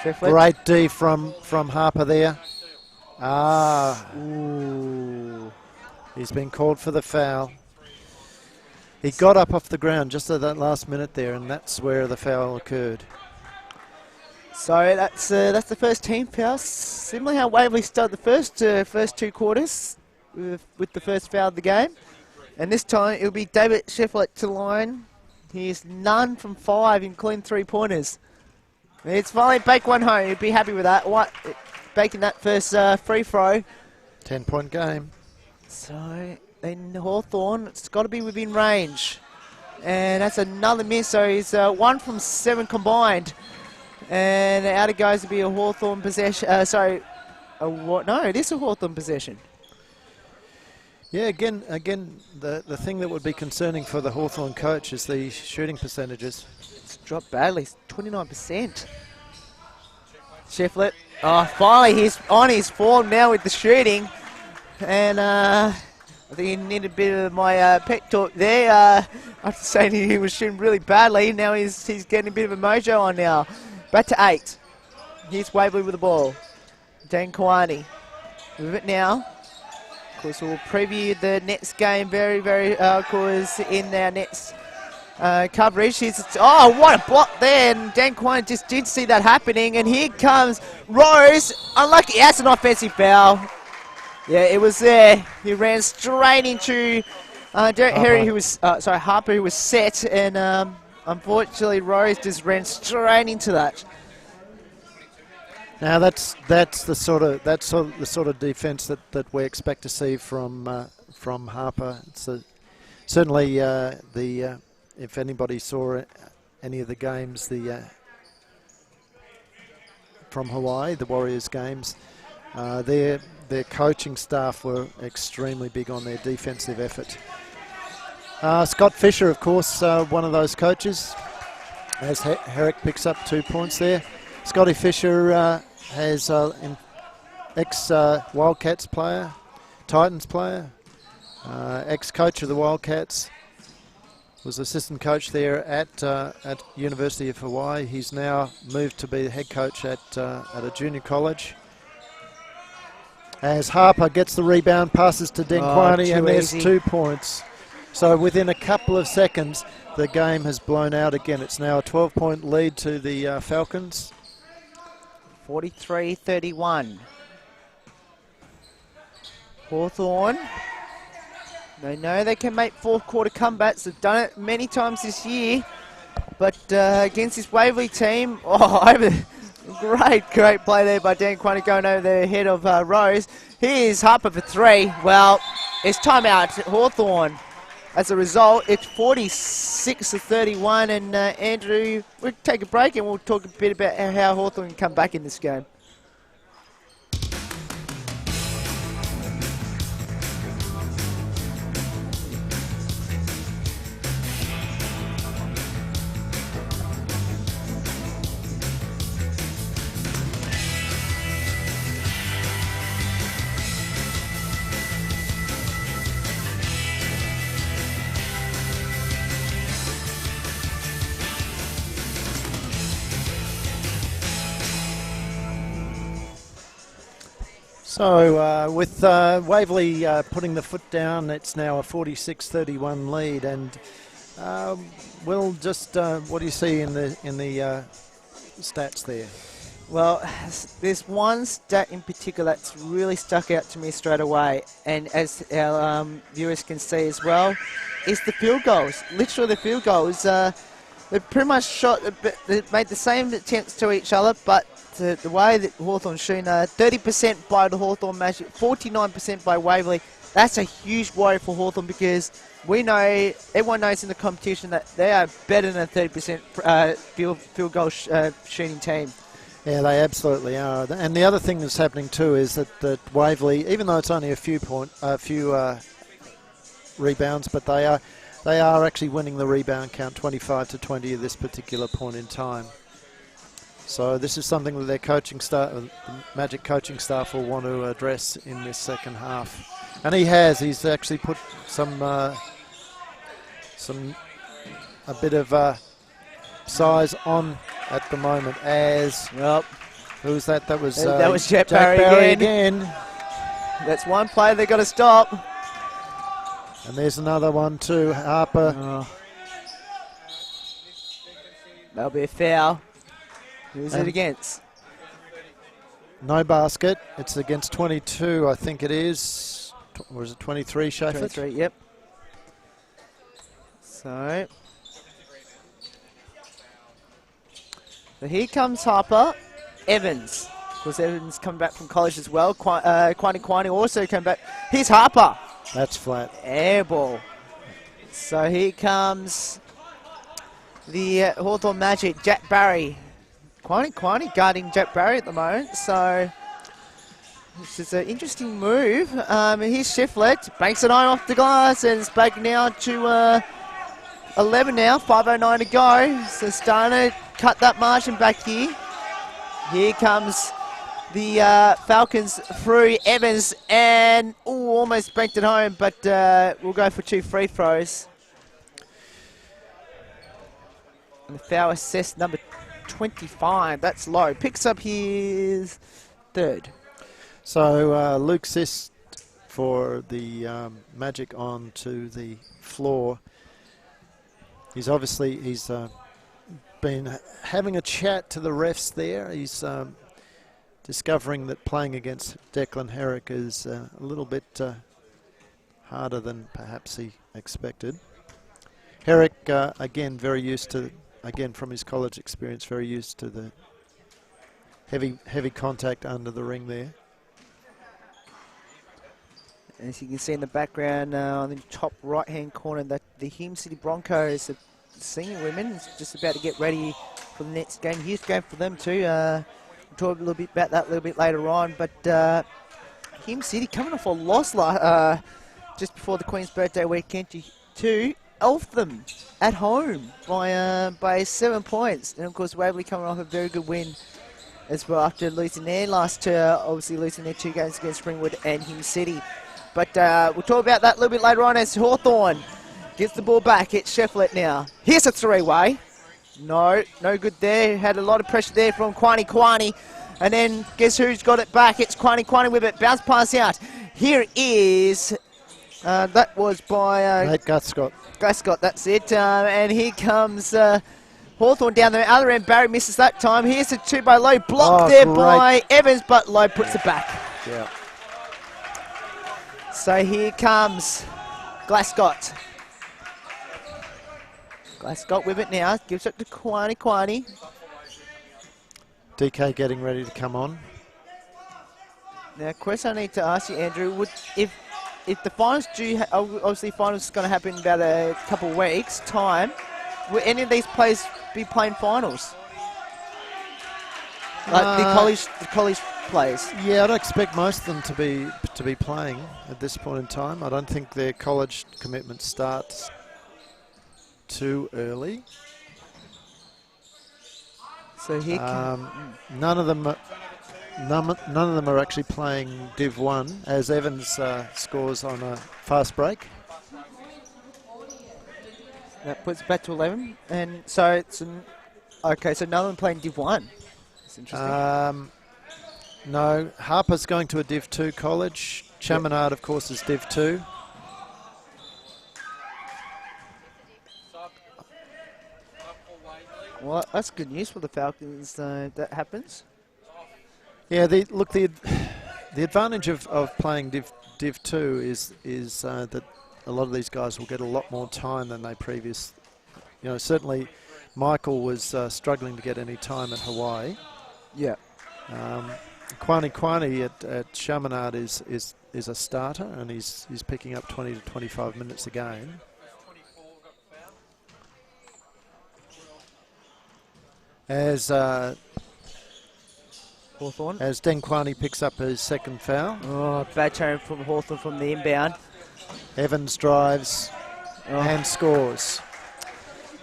Shiflett. Great D from Harper there. Ooh. He's been called for the foul. He got up off the ground just at that last minute there, and that's where the foul occurred. So that's the first team foul. Similarly how Waverley started the first two quarters with the first foul of the game. And this time it'll be David Shiflett to the line. He's none from 5, including 3-pointers. It's finally baked one home. He'd be happy with that. Baking that first free throw. 10-point game. So then Hawthorn, it's got to be within range. And that's another miss. So he's 1 from 7 combined. And out it goes to be a Hawthorn possession. No, it is a Hawthorn possession. Yeah, again, the thing that would be concerning for the Hawthorn coach is the shooting percentages. It's dropped badly, 29%. Shiflett, finally he's on his form now with the shooting. And I think he needed a bit of my pep talk there. After saying he was shooting really badly, now he's getting a bit of a mojo on now. Back to 8. Here's Waverley with the ball. Dan Kawani with it now. Of course, we'll preview the next game of course, in our next coverage. What a block there, and Dan Kawani just did see that happening, and here comes Rose. Unlucky, that's an offensive foul. Yeah, it was there. He ran straight into Harper, who was set, and unfortunately Rose just ran straight into that. Now that's the sort of defence that we expect to see from Harper. It's certainly if anybody saw any of the games from Hawaii, the Warriors games, their coaching staff were extremely big on their defensive effort. Scott Fisher, of course, one of those coaches, as Herrick picks up 2 points there. Scotty Fisher has an ex-Wildcats player, Titans player, ex-coach of the Wildcats, was assistant coach there at University of Hawaii. He's now moved to be the head coach at a junior college. As Harper gets the rebound, passes to Denkwani, and there's 2 points. So within a couple of seconds, the game has blown out again. It's now a 12-point lead to the Falcons. 43-31. Hawthorn. They know they can make fourth quarter comebacks. They've done it many times this year. But against this Waverley team, great play there by Dan Quaney going over the head of Rose. Here's Harper for 3. Well, it's timeout. Hawthorn. As a result, it's 46-31, and Andrew, we'll take a break and we'll talk a bit about how Hawthorn can come back in this game. So with Waverley putting the foot down, it's now a 46-31 lead. And Will, just what do you see in the stats there? Well, there's one stat in particular that's really stuck out to me straight away, and as our viewers can see as well, is the field goals. Literally the field goals. They pretty much shot, they made the same attempts to each other, but the way that Hawthorn shooting, 30% by the Hawthorn Magic, 49% by Waverley. That's a huge worry for Hawthorn, because we know, everyone knows in the competition that they are better than a 30% field goal shooting team. Yeah, they absolutely are. And the other thing that's happening too is that Waverley, even though it's only a few rebounds, but they are actually winning the rebound count 25-20 at this particular point in time. So this is something that their coaching staff, the Magic coaching staff, will want to address in this second half. And he's actually put a bit of size on at the moment. As who was that? That was Jack Barry again. That's one play they've got to stop. And there's another one too, Harper. Oh. That'll be a foul. Who's it against? No basket. It's against 22, I think it is. Or is it 23, Shaffer? 23, yep. So here comes Harper. Evans. Of course, Evans coming back from college as well. Quani also came back. Here's Harper. That's flat. Air ball. So here comes the Hawthorn Magic, Jack Barry. Quani guarding Jack Barry at the moment. So this is an interesting move. Here's Shiflett. Banks it on off the glass, and it's back now to 11 now. 5:09 to go. So starting to cut that margin back here. Here comes the Falcons through Evans, and almost banked it home, but we'll go for 2 free throws. And the foul assessed number 25. That's low. Picks up his third. So Luke Sist for the Magic onto the floor. He's been having a chat to the refs there. He's discovering that playing against Declan Herrick is a little bit harder than perhaps he expected. Herrick, again, very used to, from his college experience, very used to the heavy contact under the ring there. As you can see in the background, on the top right-hand corner, that the Hume City Broncos, the senior women, is just about to get ready for the next game. Huge game for them too. We'll talk a little bit about that a little bit later on. But Hume City coming off a loss just before the Queen's birthday weekend to Eltham at home by 7 points. And of course, Waverley coming off a very good win as well after losing their last two, obviously losing their 2 games against Springwood and Hume City. But we'll talk about that a little bit later on as Hawthorn gets the ball back. It's Shefflett now. Here's a 3-way. No good there. Had a lot of pressure there from Quani. And then guess who's got it back? It's Quani with it. Bounce pass out. Here is, that was by Nate Guscott. Guscott, that's it. And here comes Hawthorn down the other end. Barry misses that time. Here's a 2 by Lowe. Blocked there by Evans, but Lowe puts it back. Yeah. So here comes Glascott. Glascott with it now. Gives it to Quani. DK getting ready to come on. Now, question I need to ask you, Andrew, if the finals obviously finals is going to happen in about a couple of weeks' time, will any of these players be playing finals? Like the college players. Yeah, I'd expect most of them to be playing at this point in time. I don't think their college commitment starts too early. So here none of them are actually playing Div 1 as Evans scores on a fast break. That puts it back to 11, and so it's okay. So none of them playing Div 1. That's interesting. No, Harper's going to a Div 2 college. Chaminade, of course, is Div 2. Well, that's good news for the Falcons. That happens. Yeah, the advantage of playing Div 2 is that a lot of these guys will get a lot more time than they previous. You know, certainly Michael was struggling to get any time at Hawaii. Yeah. Kwani at Chaminade is a starter, and he's picking up 20 to 25 minutes a game. As Hawthorn. As Den Kwani picks up his second foul. Oh, bad turn from Hawthorn from the inbound. Evans drives and scores.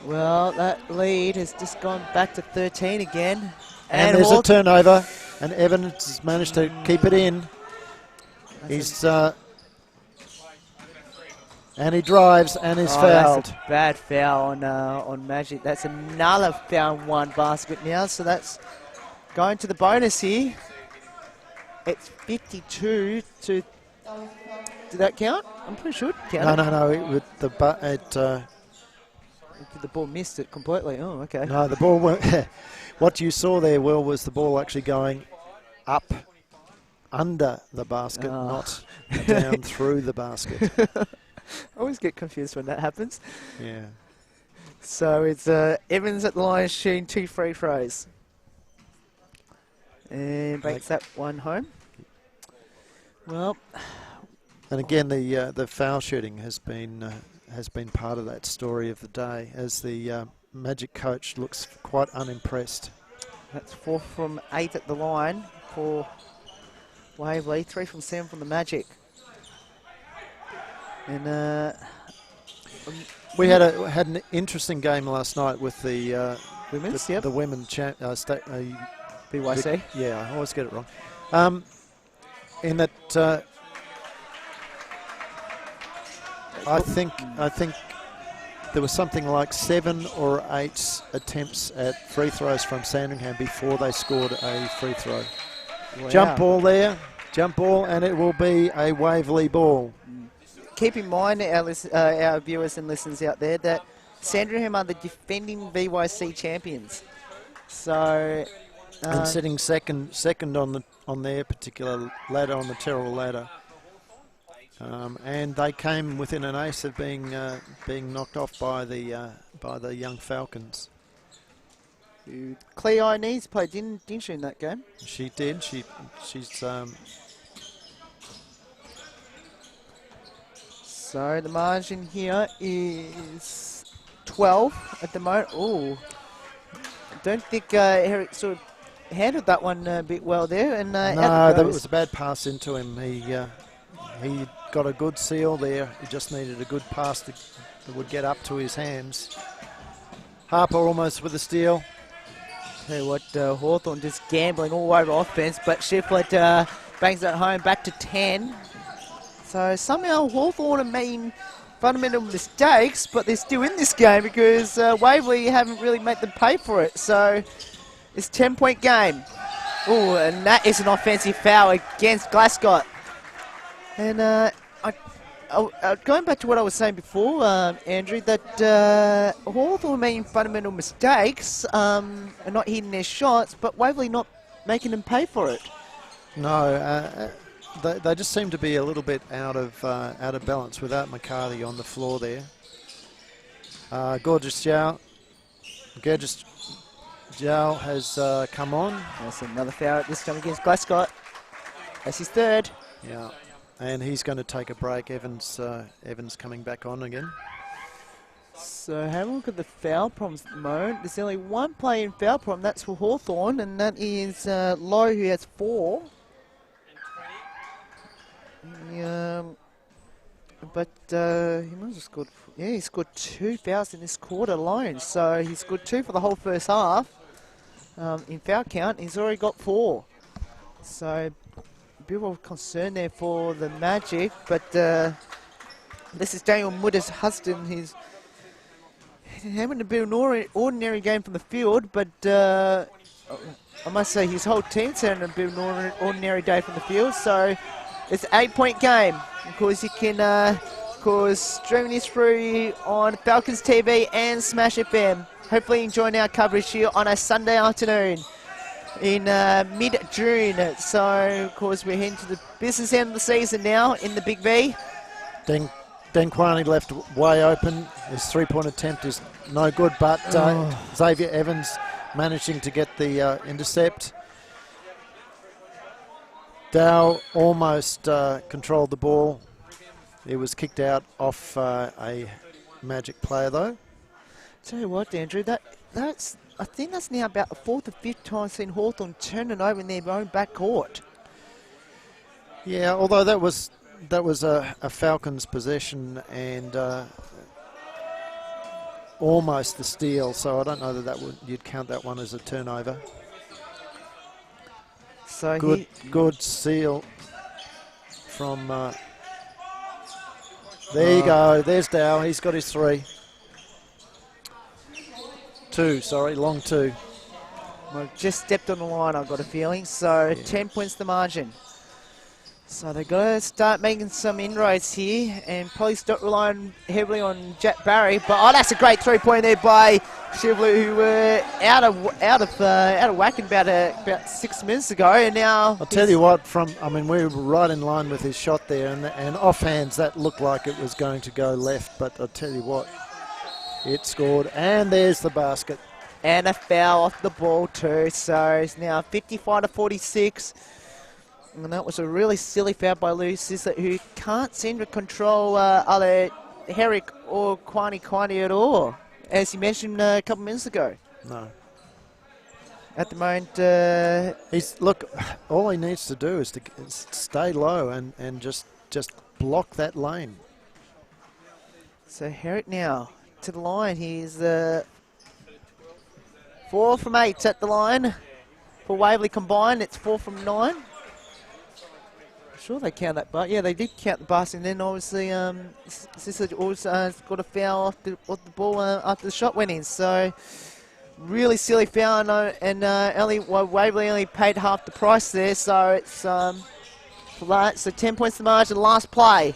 Well, that lead has just gone back to 13 again. And there's a turnover, and Evans has managed to keep it in. He's and he drives and is fouled. That's a bad foul on Magic. That's another foul in one basket now, so that's going to the bonus here. It's 52 to... Did that count? I'm pretty sure it counted. No. The ball missed it completely. Oh, okay. No, the ball went... What you saw there, Will, was the ball actually going up under the basket, not down through the basket. I always get confused when that happens. Yeah. So it's Evans at the line shooting 2 free throws. And breaks that one home. Well... And again, the foul shooting has been part of that story of the day, as the Magic coach looks quite unimpressed. That's 4 from 8 at the line for Waverley, 3 from 7 from the Magic. And we had an interesting game last night with the women's, the women state BYC. Yeah, I always get it wrong. In that. I think there was something like 7 or 8 attempts at free throws from Sandringham before they scored a free throw. Wow. Jump ball there, and it will be a Waverley ball. Keep in mind, our viewers and listeners out there, that Sandringham are the defending VYC champions. So, and sitting second on their particular ladder, on the Terrell ladder. And they came within an ace of being knocked off by the young Falcons. Cleo Inez played, didn't she, in that game? She did. She's. So the margin here is 12 at the moment. Oh, I don't think Eric sort of handled that one a bit well there. And no, that was a bad pass into him. He got a good seal there. He just needed a good pass that would get up to his hands. Harper almost with a steal. Tell you what, Hawthorn just gambling all over offense, but Shiflett bangs that home back to 10. So somehow Hawthorn are making fundamental mistakes, but they're still in this game because Waverley haven't really made them pay for it. So it's a 10-point game. Oh, and that is an offensive foul against Glasgow. And going back to what I was saying before, Andrew, that Hawthorn making fundamental mistakes and not hitting their shots, but Waverley not making them pay for it. No, they just seem to be a little bit out of balance without McCarthy on the floor there. Gorgeous Jow has come on. That's another foul this time against Glasgow. That's his third. Yeah. And he's going to take a break. Evans coming back on again. So have a look at the foul problems at the moment. There's only one player in foul problem. That's for Hawthorn, and that is Lowe, who has 4. But he must have scored. Yeah, he scored 2 fouls in this quarter alone. So he scored 2 for the whole first half. In foul count, he's already got 4. So a bit of concern there for the Magic, but this is Daniel Mudders-Huston. He's having to be an ordinary game from the field, but I must say his whole team's had a bit of an ordinary day from the field. So it's an 8-point game. Of course, you can stream this through on Falcons TV and Smash FM. Hopefully enjoying our coverage here on a Sunday afternoon in mid-June. So, of course, we're heading to the business end of the season now in the Big V. Dan Quaney left way open. His three-point attempt is no good, but Xavier Evans managing to get the intercept. Dow almost controlled the ball. It was kicked out off a Magic player, though. Tell you what, Andrew, that's I think that's now about the 4th or 5th time I've seen Hawthorn turning over in their own backcourt. Yeah, although that was a Falcons possession and almost the steal, so I don't know that you'd count that one as a turnover. So good seal from. There you go. There's Dow. He's got his three. Long two. Well, just stepped on the line, I've got a feeling. So yeah. 10 points the margin. So they've got to start making some inroads here and probably start relying heavily on Jack Barry. But that's a great 3-point there by Shivelu, who were out of whack about 6 minutes ago, and now I'll tell you what. We were right in line with his shot there, and offhands that looked like it was going to go left. But I'll tell you what, it scored, and there's the basket. And a foul off the ball too. So it's now 55-46. And that was a really silly foul by Lou Sizzler, who can't seem to control either Herrick or Quaney at all, as you mentioned a couple minutes ago. No. At the moment, all he needs to do is to stay low and just block that lane. So Herrick now to the line. He's 4 from 8 at the line for Waverley combined. It's 4 from 9. Sure they count that, but yeah, they did count the basket, and then obviously Sizzler also got a foul off the ball after the shot went in. So really silly foul, and Waverley only paid half the price there. So it's for that. So 10 points to the margin. Last play.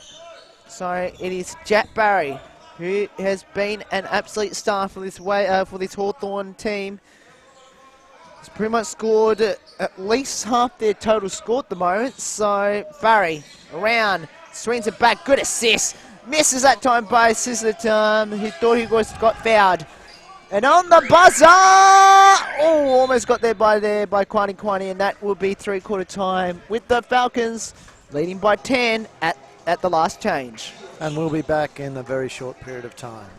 So it is Jack Barry, who has been an absolute star for this Hawthorn team. He's pretty much scored at least half their total score at the moment. So Barry around, swings it back, good assist. Misses that time by Sizzler. He thought he got fouled. And on the buzzer! Oh, almost got there by Quaney, and that will be 3/4 time with the Falcons leading by 10 at the last change. And we'll be back in a very short period of time.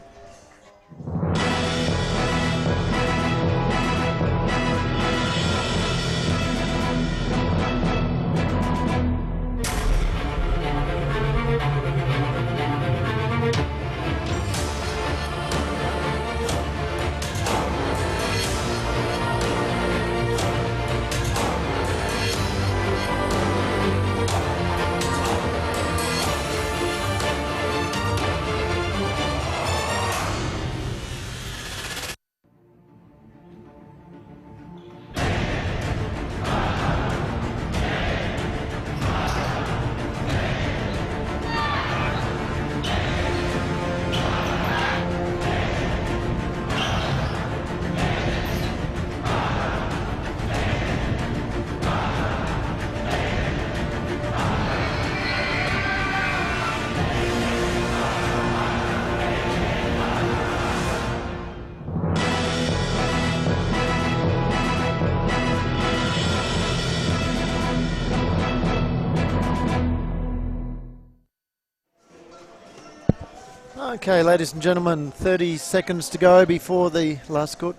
Okay, ladies and gentlemen, 30 seconds to go before the last court.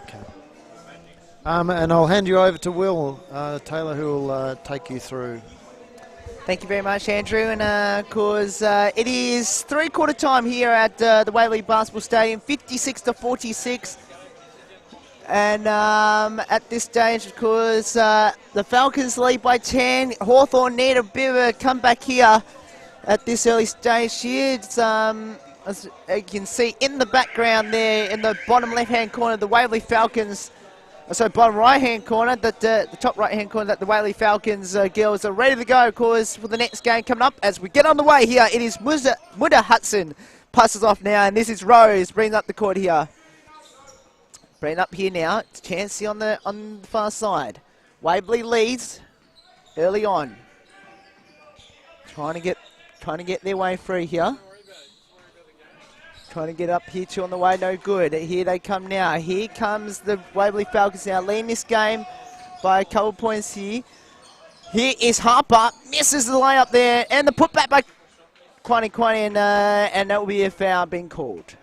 Okay. And I'll hand you over to Will Taylor, who will take you through. Thank you very much, Andrew. And of course, it is 3/4 time here at the Waverley Basketball Stadium, 56-46. And at this stage, of course, the Falcons lead by 10. Hawthorn need a bit of a comeback here at this early stage here. It's as you can see in the background there, in the bottom left-hand corner, the Waverley Falcons, so bottom right-hand corner, that the top right-hand corner, that the Waverley Falcons girls are ready to go, of course, for the next game coming up. As we get on the way here, it is Muda Hudson passes off now, and this is Rose bringing up the court here. Bringing up here now, it's Chancey on the far side. Waverley leads early on, trying to get their way through here. Trying to get up here too on the way, no good. Here they come now. Here comes the Waverley Falcons now, leading this game by a couple points here. Here is Harper, misses the layup there, and the putback by Kwani, and that will be a foul being called.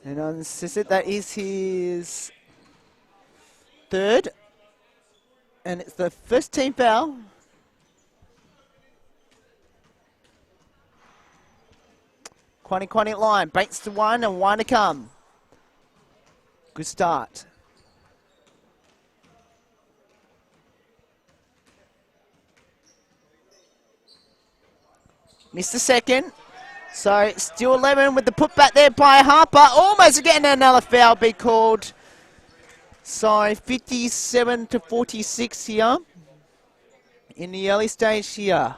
And on Sissit, that is his third, and it's the first team foul. Kwani at line, baits to one and one to come. Good start. Missed the second. So still 11 with the putback there by Harper. Almost getting another foul be called. So 57 to 46 here in the early stage here.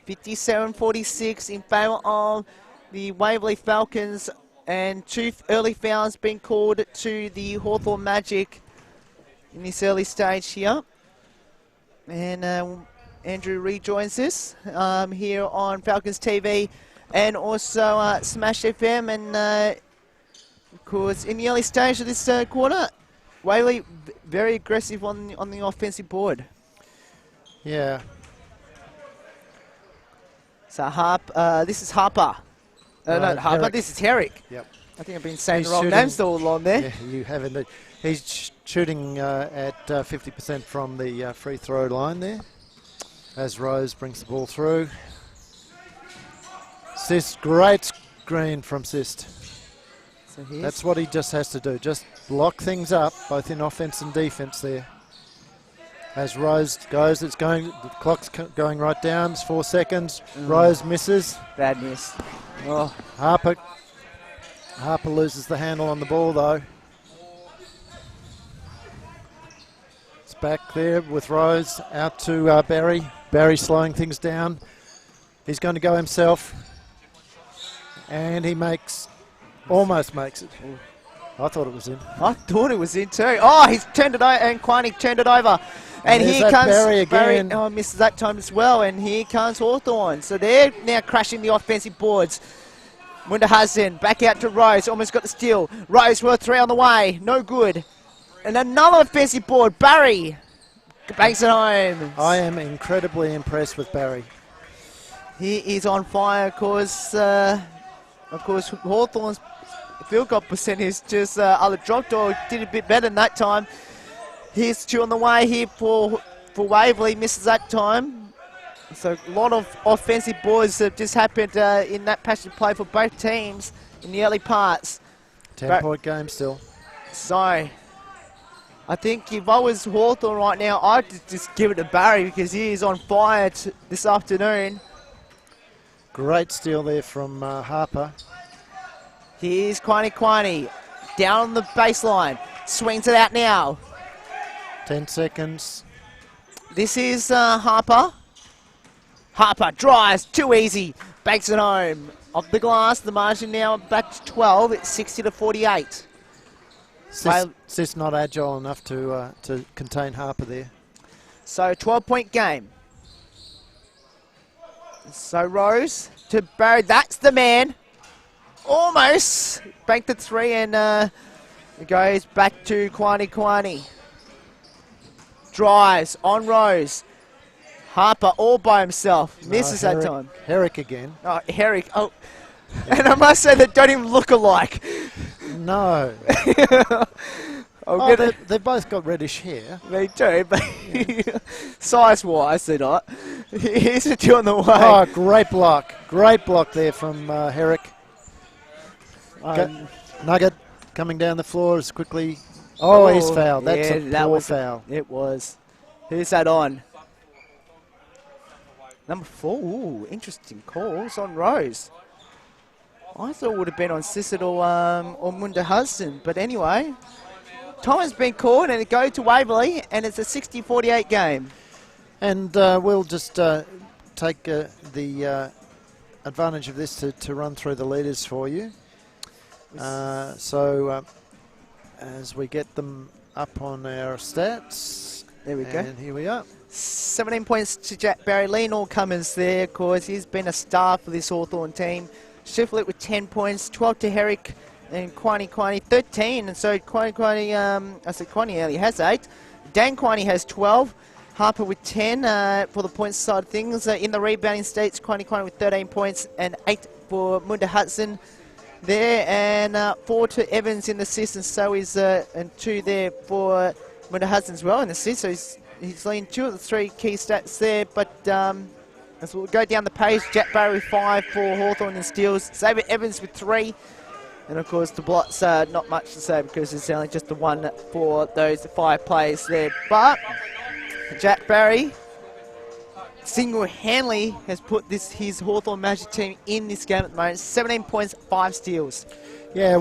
57-46 in favour of the Waverley Falcons, and 2 early fouls being called to the Hawthorn Magic in this early stage here. And Andrew rejoins us here on Falcons TV and also Smash FM. And of course, in the early stage of this quarter, Waverley very aggressive on the offensive board. Yeah. So this is Harper. No, Harper. Herrick. This is Herrick. Yep. I think I've been saying He's the wrong shooting- names all along there. Yeah, you have indeed. He's shooting at 50% from the free throw line there, as Rose brings the ball through. Sist, great screen from Sist. So here's That's what he just has to do, just block things up, both in offense and defense there. As Rose goes, the clock's going right down, it's 4 seconds. Rose misses. bad miss. Oh, Harper loses the handle on the ball though. It's back there with Rose, out to Barry. Barry slowing things down. He's going to go himself. And he almost makes it. I thought it was in. I thought it was in too. Oh, he's turned it over, and Quiney turned it over. And there's here that comes Barry again. Oh, misses that time as well. And here comes Hawthorn. So they're now crashing the offensive boards. Munda Hudson back out to Rose. Almost got the steal. Rose with 3 on the way. No good. And another offensive board. Barry banks it home. I am incredibly impressed with Barry. He is on fire, of course. Hawthorn's field goal percentage just either dropped or did a bit better than that time. Here's 2 on the way here for Waverley. Misses that time. So a lot of offensive boards have just happened in that passage of play for both teams in the early parts. 10-point game still. So I think if I was Hawthorn right now, I'd just give it to Barry because he is on fire this afternoon. Great steal there from Harper. Here's Quiney down on the baseline. Swings it out now. 10 seconds. This is Harper. Harper drives, too easy. Banks it home. Off the glass, the margin now back to 12. It's 60 to 48. Sis not agile enough to contain Harper there. So 12-point game. So Rose to Barry. That's the man. Almost banked the 3, and it goes back to Quiney. Drives on Rose. Harper all by himself. Misses that time. Herrick again. Oh, Herrick. Oh, and I must say they don't even look alike. No. They've both got reddish hair. They do, but size-wise they're not. Here's a 2 on the way. Oh, great block. Great block there from Herrick. Nugget coming down the floor as quickly. Oh, he's fouled. That's a poor foul. It was. Who's that on? Number 4. Ooh, interesting calls on Rose. I thought it would have been on Cicero or Munda Hudson. But anyway, time has been called and it goes to Waverley. And it's a 60-48 game. And we'll just take the advantage of this to run through the leaders for you. So as we get them up on our stats. There we go. And here we are. 17 points to Jack Barry. Lean All-Comers there, of course. He's been a star for this Hawthorn team. Shiflett with 10 points, 12 to Herrick and Quiney 13. And so Quiney only has 8. Dan Quiney has 12. Harper with 10 for the points side of things. In the rebounding states, Quiney with 13 points and 8 for Munda Hudson there. And 4 to Evans in the assists, and so is and 2 there for Munda Hudson as well in the assists. So he's leading 2 of the 3 key stats there. But as we'll go down the page, Jack Barry with 5 for Hawthorn in steals. Xavier Evans with 3. And of course the blots not much to say because it's only just the 1 for those 5 players there. But Jack Barry single-handedly has put his Hawthorn Magic team in this game at the moment. 17 points, 5 steals. Yeah,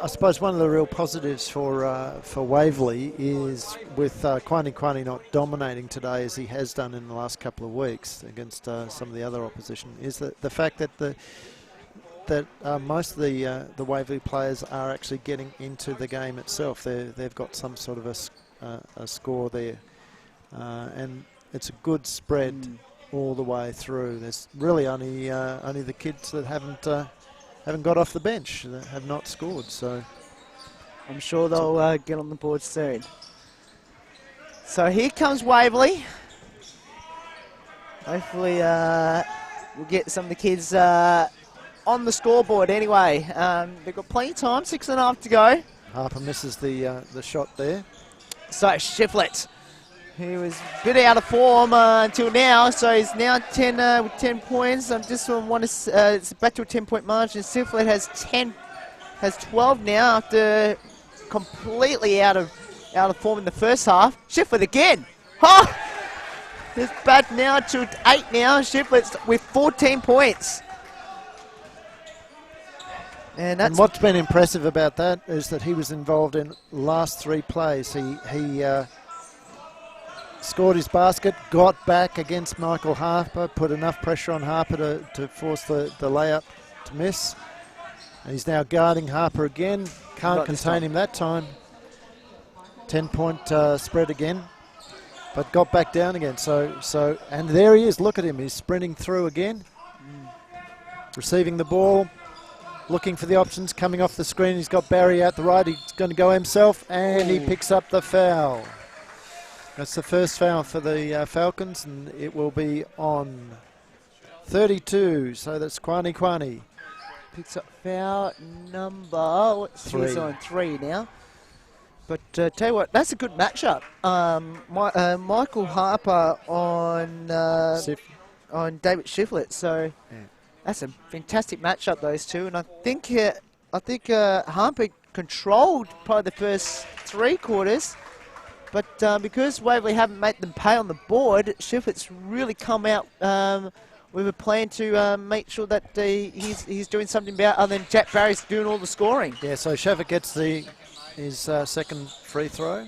I suppose one of the real positives for Waverley is with Quiney not dominating today as he has done in the last couple of weeks against some of the other opposition, is that the fact that most of the Waverley players are actually getting into the game itself. They've got some sort of a score there, and it's a good spread all the way through. There's really only the kids that haven't got off the bench, that have not scored. So I'm sure they'll get on the board soon. So here comes Waverley. Hopefully we'll get some of the kids on the scoreboard anyway. They've got plenty of time, 6.5 to go. Harper misses the shot there. So Shiflett, he was a bit out of form until now, so he's now 10 with 10 points. I'm just want to it's back to a 10-point margin. Shiflett has 12 now after completely out of form in the first half. Shiflett again. Oh, it's back now to 8 now. Shiflett's with 14 points. And what's been impressive about that is that he was involved in last 3 plays. He scored his basket, got back against Michael Harper, put enough pressure on Harper to force the layup to miss. And he's now guarding Harper again. Can't contain him that time. 10-point spread again, but got back down again. So and there he is. Look at him. He's sprinting through again, receiving the ball, looking for the options, coming off the screen. He's got Barry out the right. He's going to go himself, and he picks up the foul. That's the first foul for the Falcons, and it will be on 32. So that's Quiney. Picks up foul number 3. He's on 3 now. But tell you what, that's a good matchup. Michael Harper on David Shiflett. So that's a fantastic matchup, those two. And I think Harper controlled probably the first 3 quarters. But because Waverley haven't made them pay on the board, Shiflett's really come out with a plan to make sure that he's doing something about other than Jack Barry's doing all the scoring. Yeah, so Shaffer gets his second free throw.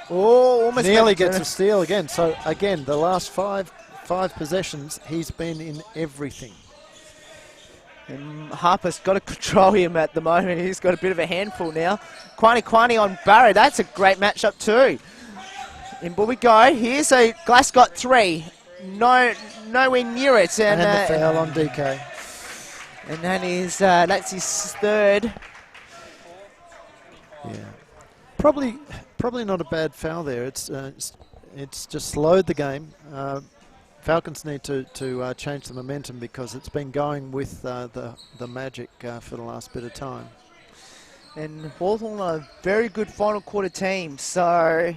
Oh, almost nearly gets a steal again. So again, the last five possessions, he's been in everything. And Harper's got to control him at the moment. He's got a bit of a handful now. Quiney on Barry. That's a great matchup too. In we go. Here's a Glass got 3. Nowhere near it. And the foul on DK. And that's his 3rd. Yeah. Probably not a bad foul there. It's just slowed the game. Falcons need to change the momentum because it's been going with the Magic for the last bit of time. And Hawthorn are a very good final quarter team, so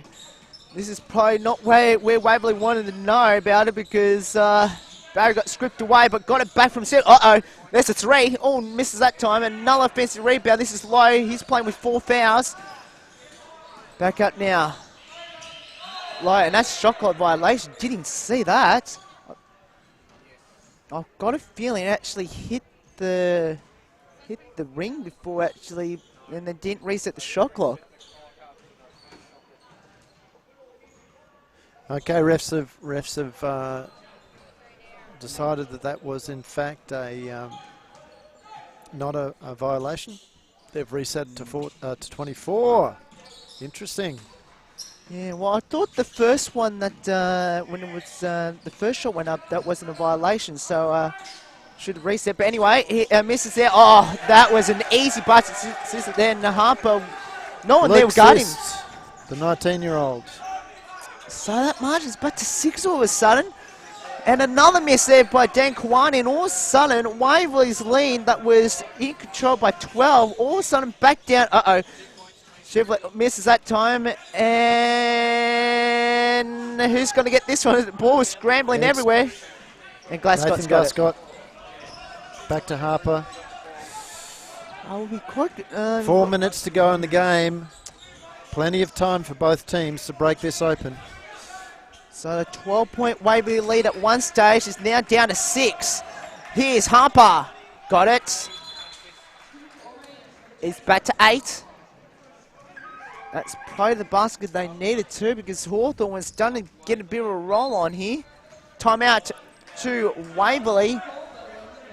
this is probably not where Waverley wanted to know about it because Barry got scripted away but got it back from set. Uh-oh, there's a 3. Oh, misses that time. Another offensive rebound. This is low. He's playing with 4 fouls. Back up now. Low, and that's shot clock violation. Didn't see that. I've got a feeling it actually hit the ring before actually, and then didn't reset the shot clock. Okay, refs have decided that was in fact a not a violation. They've reset to 24. Interesting. Yeah, well, I thought the first one that when it was the first shot went up, that wasn't a violation, so should have reset. But anyway, he misses there. Oh, that was an easy basket. Then Harper, no one there got him. The 19-year-old. So that margin's back to 6 all of a sudden. And another miss there by Dan Kawani, and all of a sudden, Waverley's lead that was in control by 12, all of a sudden back down. Uh-oh. Shivlet misses that time, and who's going to get this one? The ball is scrambling everywhere. And Glasgott's got it. Back to Harper. I will be quite 4 minutes to go in the game. Plenty of time for both teams to break this open. So the 12-point Waverley lead at one stage is now down to 6. Here's Harper. Got it. It's back to 8. That's probably the basket they needed to, because Hawthorn was starting to get a bit of a roll on here. Timeout to Waverley.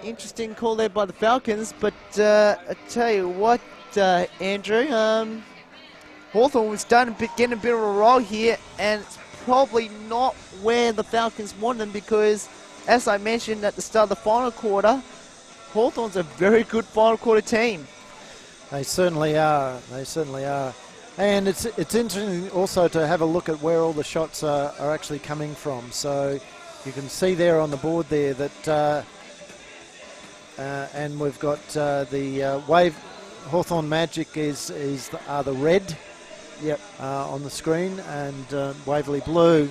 Interesting call there by the Falcons, but I tell you what, Andrew, Hawthorn was starting to get a bit of a roll here, and it's probably not where the Falcons want them, because, as I mentioned at the start of the final quarter, Hawthorn's a very good final quarter team. They certainly are. They certainly are. And it's interesting also to have a look at where all the shots are actually coming from. So you can see there on the board there that, and we've got the Hawthorn Magic are the red. Yep. On the screen, and Waverley Blue.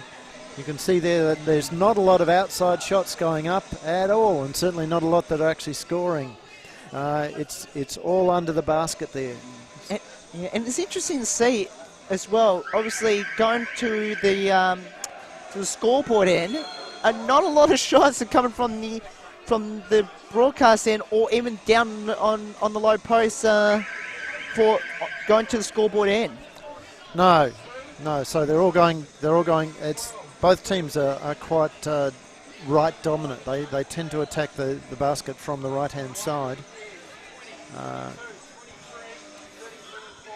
You can see there that there's not a lot of outside shots going up at all, and certainly not a lot that are actually scoring. It's all under the basket there. And it's interesting to see as well, obviously going to the scoreboard end, and not a lot of shots are coming from the broadcast end, or even down on the low post for going to the scoreboard end. No. So they're all going. It's both teams are quite right dominant. They tend to attack the basket from the right hand side.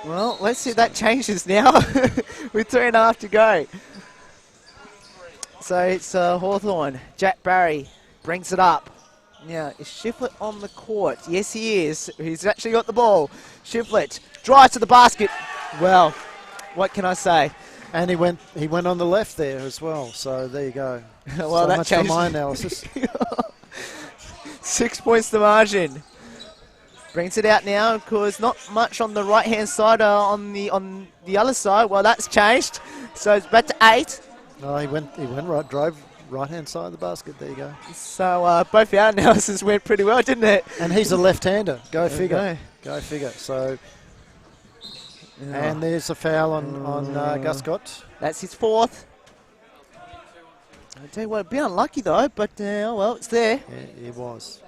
Well, let's see if that changes now with 3.5 to go. So it's Hawthorn. Jack Barry brings it up. Now, is Shiflett on the court? Yes, he is. He's actually got the ball. Shiflett drives to the basket. Well, what can I say? And he went on the left there as well. So there you go. Well, so that much changed. for my analysis. 6 points the margin. Brings it out now, because not much on the right-hand side, on the other side. Well, that's changed. So it's back to 8. No, he went right, drove right-hand side of the basket. There you go. So both our analysis went pretty well, didn't it? And he's a left-hander. Go figure. Go figure. So, and there's a foul on Glasgott. That's his 4th. I tell you what, a bit unlucky though, but well, it's there. Yeah, it was.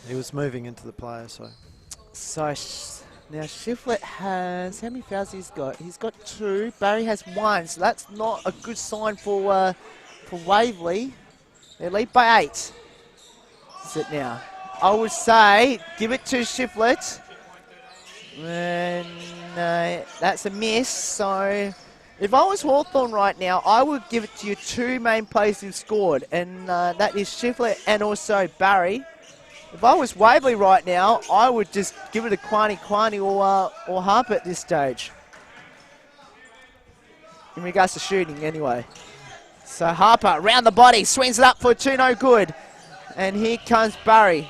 He was moving into the player, so. So now Shiflett has, how many fouls he's got? He's got 2. Barry has 1, so that's not a good sign for Waverley. They lead by 8. Is it now? I would say give it to Shiflett. And that's a miss. So if I was Hawthorn right now, I would give it to your 2 main players who scored, and that is Shiflett and also Barry. If I was Waverley right now, I would just give it to Kwani or Harper at this stage. In regards to shooting, anyway. So Harper, round the body, swings it up for 2, no good. And here comes Barry.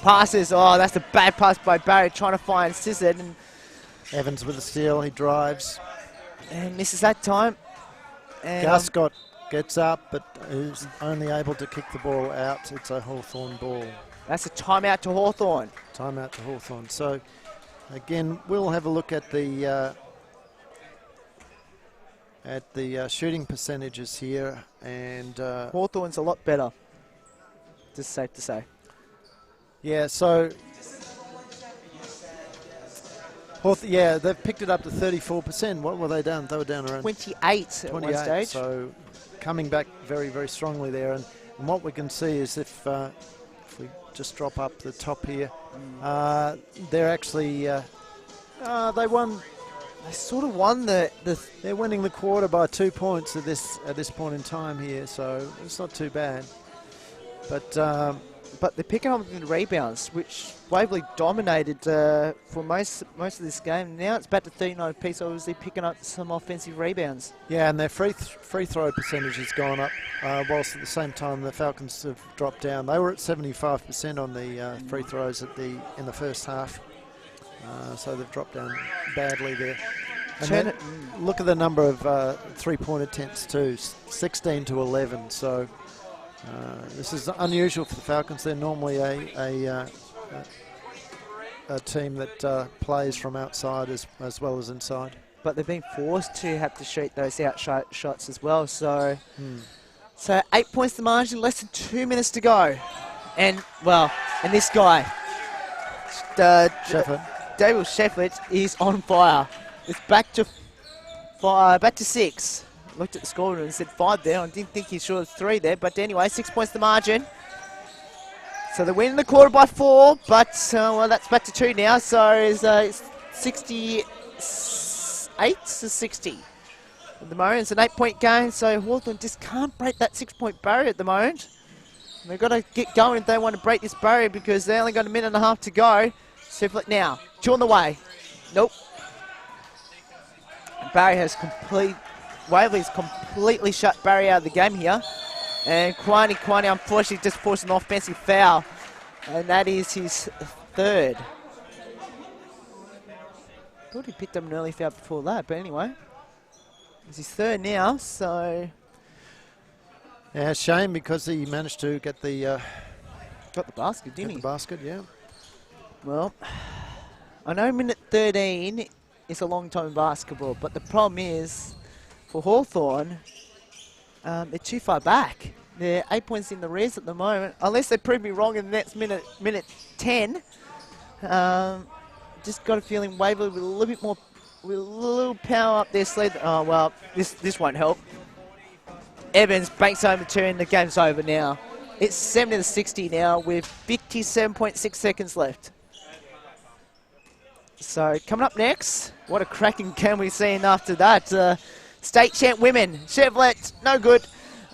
Passes, oh, that's a bad pass by Barry, trying to find Sizzard. And Evans with the steal, he drives. And misses that time. And Glasgott gets up, but is only able to kick the ball out. It's a Hawthorn ball. That's a timeout to Hawthorn. Timeout to Hawthorn. So, again, we'll have a look at the shooting percentages here, and Hawthorn's a lot better. Just safe to say. Yeah, so yeah, they've picked it up to 34%. What were they down? They were down around 28 at one stage. So coming back very, very strongly there. And what we can see is if we just drop up the top here, they're actually they won. They sort of won They're winning the quarter by 2 points at this point in time here, so it's not too bad. But they're picking up the rebounds, which Waverley dominated for most of this game. Now it's back to 39 apiece, so obviously picking up some offensive rebounds. Yeah, and their free throw percentage has gone up, whilst at the same time the Falcons have dropped down. They were at 75% on the free throws in the first half, so they've dropped down badly there. And then look at the number of three-point attempts too, 16 to 11. So. This is unusual for the Falcons. They're normally a team that plays from outside as well as inside. But they've been forced to have to shoot those outside shots as well. So, so 8 points to margin, less than 2 minutes to go. And, and this guy, David Shefford, is on fire. It's back to 6. Looked at the score and said 5 there. I didn't think he should have 3 there. But anyway, 6 points to margin. So they're winning the quarter by 4. But, that's back to 2 now. So it's 68 to 60 at the moment. It's an 8-point game. So Hawthorn just can't break that 6-point barrier at the moment. They've got to get going if they want to break this barrier because they only got a minute and a half to go. Shefford now. 2 on the way. Nope. Barry has Waverley's completely shut Barry out of the game here. And Kwani unfortunately just forced an offensive foul. And that is his 3rd. Thought he picked up an early foul before that, but anyway. It's his 3rd now, so... Yeah, shame because he managed to get the... got the basket, didn't he? The basket, yeah. Well, I know minute 13 is a long time in basketball, but the problem is... For Hawthorn, they're too far back. They're 8 points in the rears at the moment. Unless they prove me wrong in the next minute 10. Just got a feeling Waverley with a little bit more, with a little power up their sleeve. Oh, well, this won't help. Evans banks home the 2 and the game's over now. It's 70 to 60 now with 57.6 seconds left. So coming up next, what a cracking game we've seen after that. State champ women, Chevrolet, no good.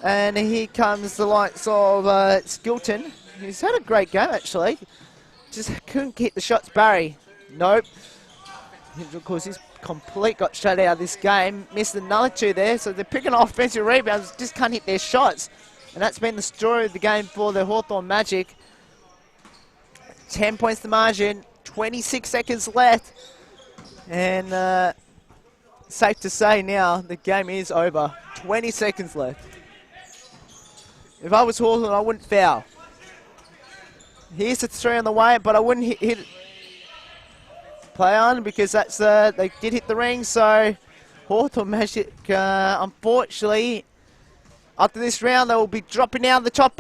And here comes the likes of Skilton, who's had a great game actually. Just couldn't keep the shots. Barry, nope. Of course, he's got shut out of this game. Missed another 2 there, so they're picking off offensive rebounds, just can't hit their shots. And that's been the story of the game for the Hawthorn Magic. 10 points to margin, 26 seconds left. And safe to say now, the game is over. 20 seconds left. If I was Hawthorn, I wouldn't foul. Here's the 3 on the way, but I wouldn't hit it. Play on because that's they did hit the ring. So Hawthorn Magic, unfortunately, after this round, they will be dropping out the top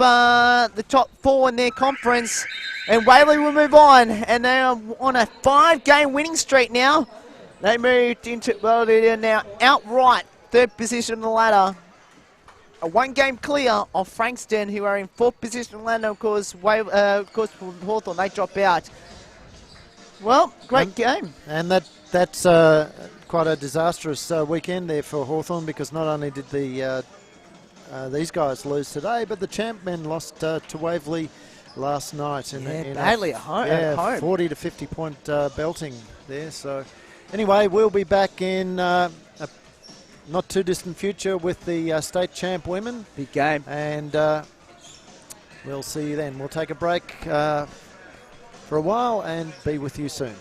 4 in their conference, and Waverley will move on. And they are on a 5-game winning streak now. They moved into, well, they're now outright 3rd position on the ladder. A 1-game clear of Frankston, who are in 4th position on the ladder. Of course, for Hawthorn, they drop out. Well, great game. And that's quite a disastrous weekend there for Hawthorn because not only did these guys lose today, but the champ men lost to Waverley last night. Badly at home. 40 to 50 point belting there. So. Anyway, we'll be back in a not too distant future with the state champ women. Big game. And we'll see you then. We'll take a break for a while and be with you soon.